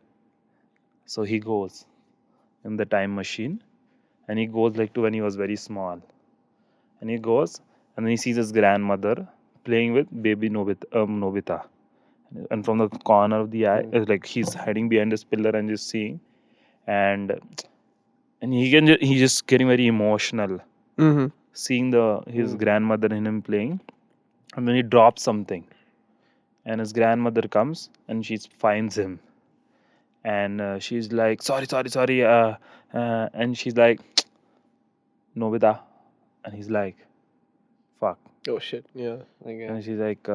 So he goes in the time machine, and he goes like to when he was very small, and he goes and then he sees his grandmother playing with baby Nobita. And from the corner of the eye, like he's hiding behind this pillar and just seeing, and he's just getting very emotional, seeing his grandmother and him playing, and then he drops something, and his grandmother comes and she finds him, and she's like, sorry, and she's like, Nobita, and he's like, fuck, Oh shit. Yeah. and she's like,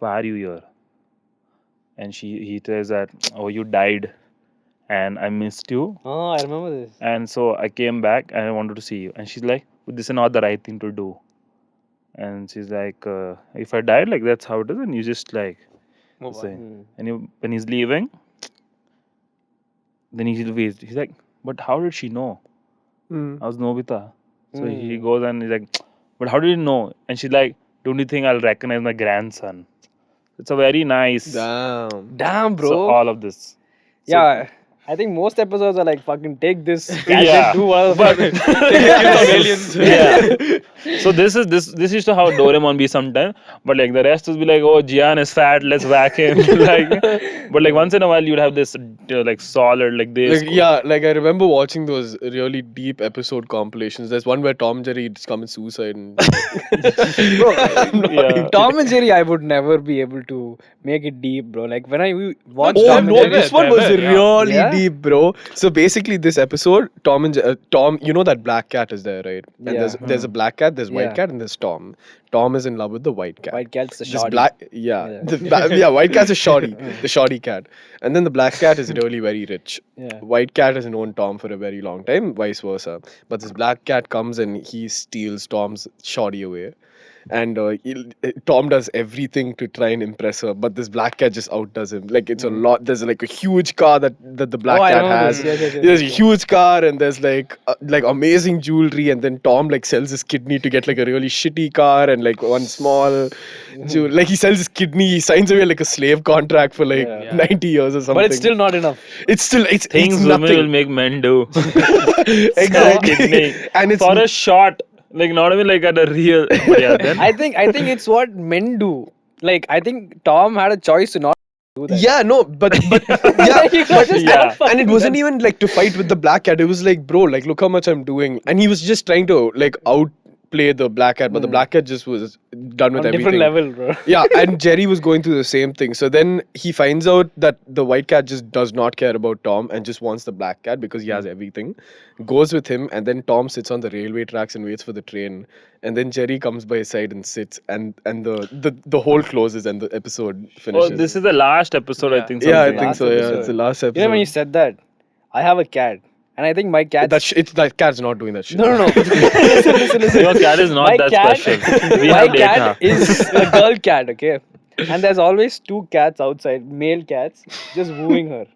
why are you here? And he says that, oh, you died, and I missed you, Oh, I remember this. and so I came back and I wanted to see you. And she's like, but this is not the right thing to do. And she's like, if I died, like that's how it is, and you just like say. And when he's leaving, then he's like, but how did she know I was Nobita? So he goes and he's like, but how did you know? And she's like, don't you think I'll recognize my grandson? It's a very nice. Damn. Bro. So all of this. Yeah, I think most episodes are like fucking take this gadget, Yeah. do whatever. aliens. Yeah. So this is to how Doraemon be sometimes, but like the rest is be like, oh, Jian is fat, let's whack him. Like, but like once in a while you'd have this like solid like this. Like, yeah, like I remember watching those really deep episode compilations. There's one where Tom and Jerry just commit suicide. And Bro, Yeah. Tom and Jerry, I would never be able to make it deep, bro. Like when I watched Oh Tom and no, Jerry, this one was Yeah. really Yeah? deep, bro. So basically, this episode, Tom, you know that black cat is there, right? And Yeah. there's a black cat, there's white Yeah. cat, and there's Tom. Tom is in love with the white cat. White cat's the This shorty. black, white cat's a shoddy, the shoddy cat, and then the black cat is really very rich. Yeah. White cat has known Tom for a very long time, vice versa. But this black cat comes and he steals Tom's shoddy away. And Tom does everything to try and impress her, but this black cat just outdoes him. Like it's a lot. There's like a huge car that the black Oh, I cat remember has. this. Yes. There's a huge car, and there's like amazing jewelry, and then Tom like sells his kidney to get like a really shitty car and like one small jewel. Like he sells his kidney, he signs away like a slave contract for like Yeah. 90 years or something. But it's still not enough. it's Things it's women will nothing. make men do. Exactly. Kidney. And it's For a shot, like not even like at a real. But yeah, then I think it's what men do. Like I think Tom had a choice to not do that. yeah, no, but yeah, He was just Yeah. have fun and it with wasn't them. even like to fight with the black cat. It was like, bro, like look how much I'm doing, and he was just trying to like outplay the black cat, but the black cat just was done with on everything. different level, bro. Yeah, and Jerry was going through the same thing. So then he finds out that the white cat just does not care about Tom and just wants the black cat because he has everything. Goes with him, and then Tom sits on the railway tracks and waits for the train. And then Jerry comes by his side and sits, and the whole closes and the episode finishes. oh, this is the last episode, I think. yeah, I something. think Last so. Yeah, episode. it's the last episode. You know when you said that, I have a cat, and I think my cat. That cat's not doing that shit. No. listen. Your cat is not My that cat- special. We My have cat data. is a girl cat, okay? And there's always two cats outside, male cats, just wooing her.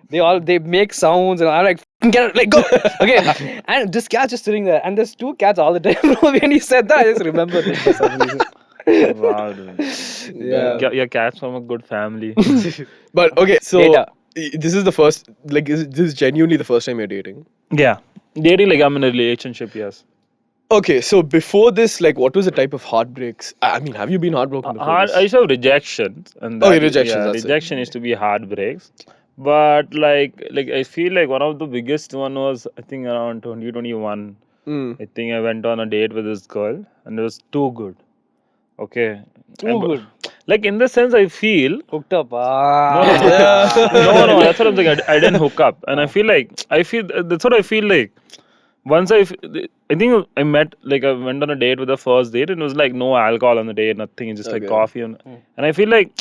They make sounds, and I'm like, "F***ing get her, like go, okay." And this cat's just sitting there, and there's two cats all the time. When he said that, I just remembered it for some reason. Wow, dude. Yeah. Your cat's from a good family. But okay, so Data. this is the first. Like, this is genuinely the first time you're dating. Yeah. Dating, like I'm in a relationship, yes. Okay, so before this, like, what was the type of heartbreaks? I mean, have you been heartbroken before I this? used to have rejections. And Oh, that- rejections, Yeah, that's it. rejection used to be heartbreaks. But like I feel like one of the biggest one was I think around 2021. Mm. I think I went on a date with this girl and it was too good. Okay. Too good. Like in the sense I feel Hooked up. no, that's what I'm saying. I didn't hook up, and I feel that's what I feel like. Once I think I met like I went on a date with the first date, and it was like no alcohol on the date, nothing, just like Okay. coffee, and I feel like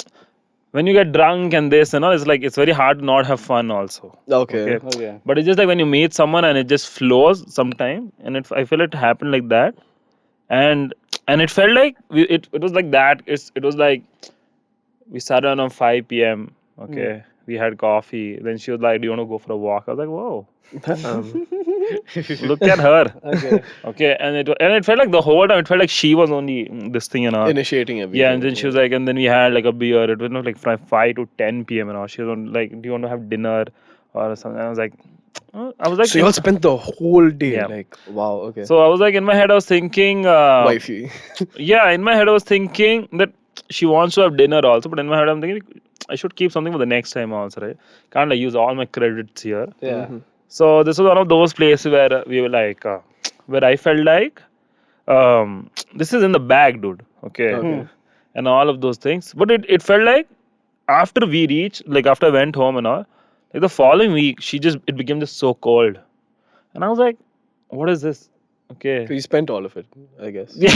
when you get drunk and this and all, it's like it's very hard to not have fun also. Okay. Okay. But it's just like when you meet someone and it just flows sometime, and I feel it happened like that, and it felt like it was like that. It was like we sat down on 5 p.m. Okay, we had coffee. Then she was like, "Do you want to go for a walk?" I was like, "Whoa, look at her." Okay. Okay, and it felt like the whole time it felt like she was only this thing and all. Initiating everything. Yeah, and then she was like, and then we had like a beer. It was like from 5 to 10 p.m. and all. She was on, like, "Do you want to have dinner or something?" I was like, So you all spent the whole day, Yeah. like, wow, okay. So I was like, in my head, I was thinking, Wifey. yeah, in my head, I was thinking that she wants to have dinner also, but in my head, I'm thinking I should keep something for the next time also, right? Can't like use all my credits here. Yeah. So this was one of those places where we were like, where I felt like, this is in the bag, dude. Okay. and all of those things. But it felt like after we reached, like after I went home and all, like the following week, it became just so cold. And I was like, what is this? Okay. So you spent all of it, I guess. Yeah.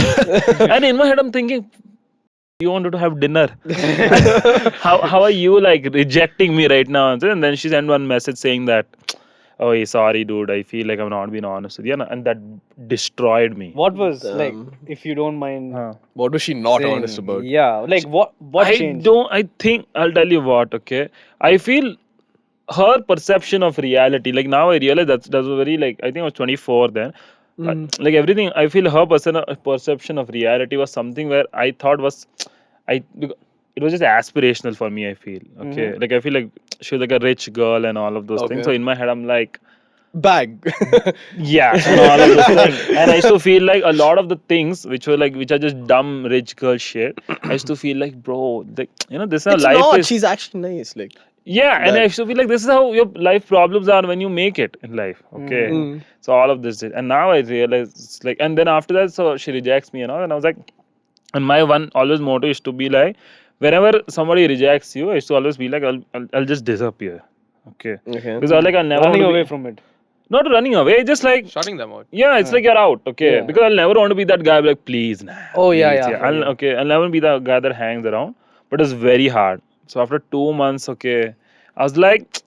And in my head, I'm thinking, you wanted to have dinner. How are you like rejecting me right now? And then she sent one message saying that, oh, hey, sorry, dude. I feel like I'm not being honest with you. And that destroyed me. What was like, if you don't mind? What was she not saying? honest about? Yeah, like what changed? I think, I'll tell you what, okay? I feel her perception of reality, like now I realize that's very, like, I think I was 24 then. Like everything, I feel her perception of reality was something where I thought was, it was just aspirational for me, I feel. Okay. Like I feel like she was like a rich girl and all of those things. So in my head, I'm like, Bag. yeah, and all of those things. And I used to feel like a lot of the things which are just dumb rich girl shit. I used to feel like, bro, this is how It's life not. is. She's actually nice. Like. Yeah, and I used to feel like this is how your life problems are when you make it in life. Okay. So all of this, and now I realize it's like, and then after that, so she rejects me and all, and I was like, and my one always motto is to be like, whenever somebody rejects you, I used to always be like, I'll just disappear. Okay. Because I'll never Running away from it. Not running away, just like Shutting them out. yeah, it's like you're out, okay. Yeah. Because I'll never want to be that guy like, please, nah. Oh, yeah, please, yeah. I'll never be the guy that hangs around. But it's very hard. So after 2 months, okay, I was like,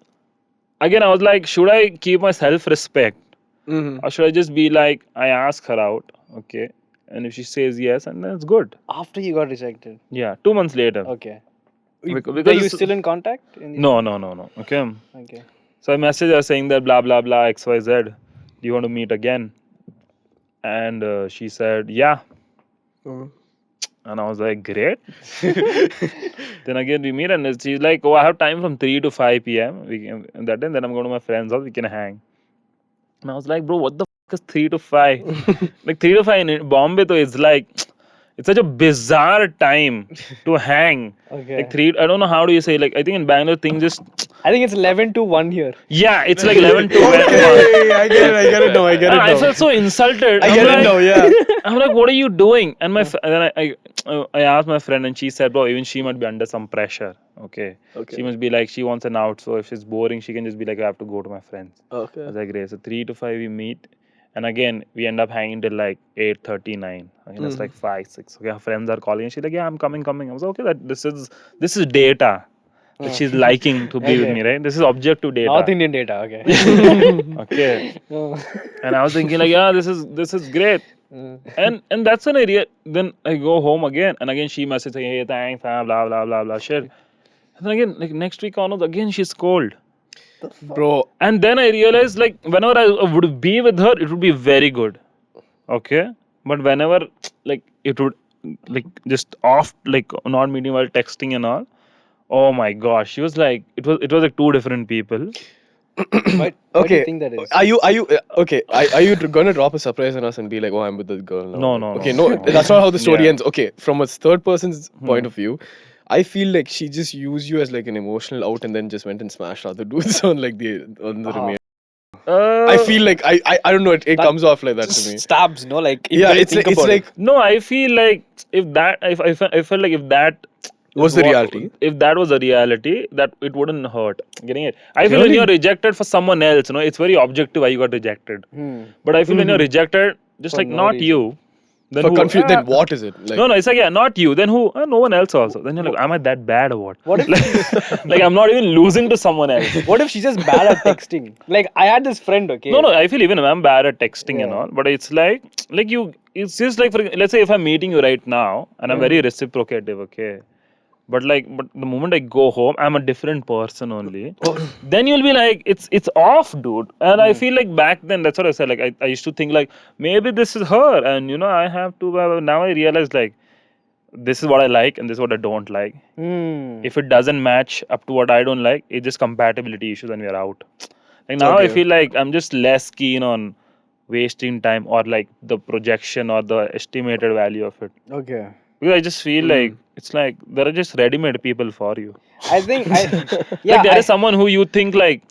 should I keep my self-respect? Or should I just be like, I ask her out, okay, and if she says yes, and then it's good. After you got rejected. Yeah, 2 months later. Okay. Because Are you still in contact? No. Okay. Okay. So I messaged her saying that blah blah blah XYZ. Do you want to meet again? And she said yeah. And I was like, great. Then again we meet and she's like, oh, I have time from 3 to 5 p.m. And that day, then I'm going to my friend's house. We can hang. And I was like, bro, what the fuck is 3 to 5? Like 3 to 5 in Bombay, though, it's like, it's such a bizarre time to hang. Okay. Like 3, I don't know how do you say, like, I think in Bangalore things just, I think it's 11 to 1 here. yeah, it's like 11 to 1. Hey, I get it now. And I felt so insulted. I get it now, yeah. I'm like, what are you doing? And and then I asked my friend, and she said, bro, even she might be under some pressure. Okay. She must be like, she wants an out. So if she's boring, she can just be like, I have to go to my friends. Okay. I was like, great. So 3 to 5 we meet. And again, we end up hanging till like 8:39. Again, it's like 5, 6. Okay, her friends are calling. And she's like, yeah, I'm coming. I was like, okay, this is data. That she's liking to be with me, right? This is objective data. North Indian data, okay. Okay. And I was thinking like, yeah, this is great. And that's when then I go home again, and again she messages like, hey, thanks, blah blah blah blah shit. And then again, like next week onwards, again she's cold. Bro. And then I realized like whenever I would be with her, it would be very good. Okay. But whenever like it would like just off, like not meeting while texting and all, oh my gosh, she was like, it was like two different people. Why do you think that is? Are you okay? Are you gonna drop a surprise on us and be like, oh, I'm with this girl now? No. Okay, no, that's not how the story Yeah. ends. Okay, from a third person's point of view, I feel like she just used you as like an emotional out and then just went and smashed other dudes on the remaining. I feel like I don't know. It comes off like that to me. Stabs, no? Like, Yeah, it's like No, I feel like if that, I felt like if that was the reality. If that was a reality, that it wouldn't hurt. Getting it? I feel when you're rejected for someone else, it's very objective why you got rejected. But I feel when you're rejected, just For like no not reason. you. Then For who? then what is it? Like, No, it's like, yeah, not you. Then who? No one else also. Then you're like, am I that bad or what? What if Like I'm not even losing to someone else. what if she's just bad at texting? Like, I had this friend, okay? No, I feel even I'm bad at texting and Yeah. all, but it's like it's just like, let's say if I'm meeting you right now and I'm very reciprocative, okay? But the moment I go home, I'm a different person only. Then you'll be like, it's off, dude. And I feel like back then, that's what I said. Like I used to think like, maybe this is her, and I have to. Now I realize like, this is what I like and this is what I don't like. If it doesn't match up to what I don't like, it's just compatibility issues and we're out. Like now I feel like I'm just less keen on wasting time or like the projection or the estimated value of it. Okay. Because I just feel like it's like there are just ready-made people for you. I think, Like there is someone who you think like,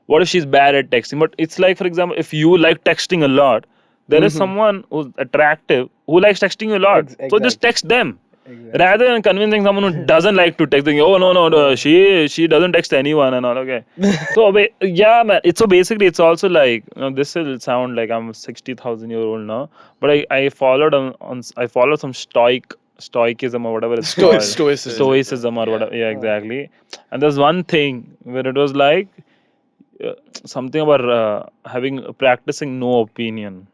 what if she's bad at texting? But it's like, for example, if you like texting a lot, there is someone who's attractive who likes texting you a lot. So just text them. Rather than convincing someone who doesn't like to text, thinking, oh no, she doesn't text anyone and all. Okay, so yeah, man. It's so basically it's also like this will sound like I'm 60,000-year-old now, but I followed I followed some stoicism or whatever it's called. Stoicism or whatever. Yeah, exactly. And there's one thing where it was like something about practicing no opinion.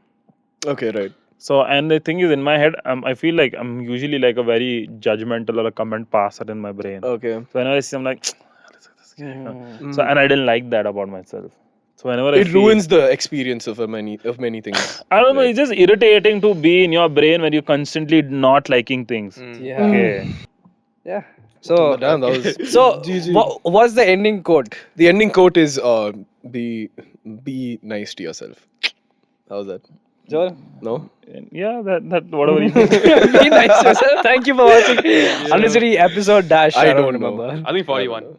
Okay, right. So, and the thing is, in my head, I feel like I'm usually like a very judgmental or a comment passer in my brain. Okay. So whenever I see, I'm like, so, and I didn't like that about myself. So whenever It ruins the experience of many things. I don't know, it's just irritating to be in your brain when you're constantly not liking things. Yeah. Okay. Yeah. So, Damn, that was so GG. what's the ending quote? The ending quote is be nice to yourself. How's that? Joel? No? Yeah, that whatever you think. Be nice to yourself. Thank you for watching Undercity episode dash. I don't know. remember. I think 41.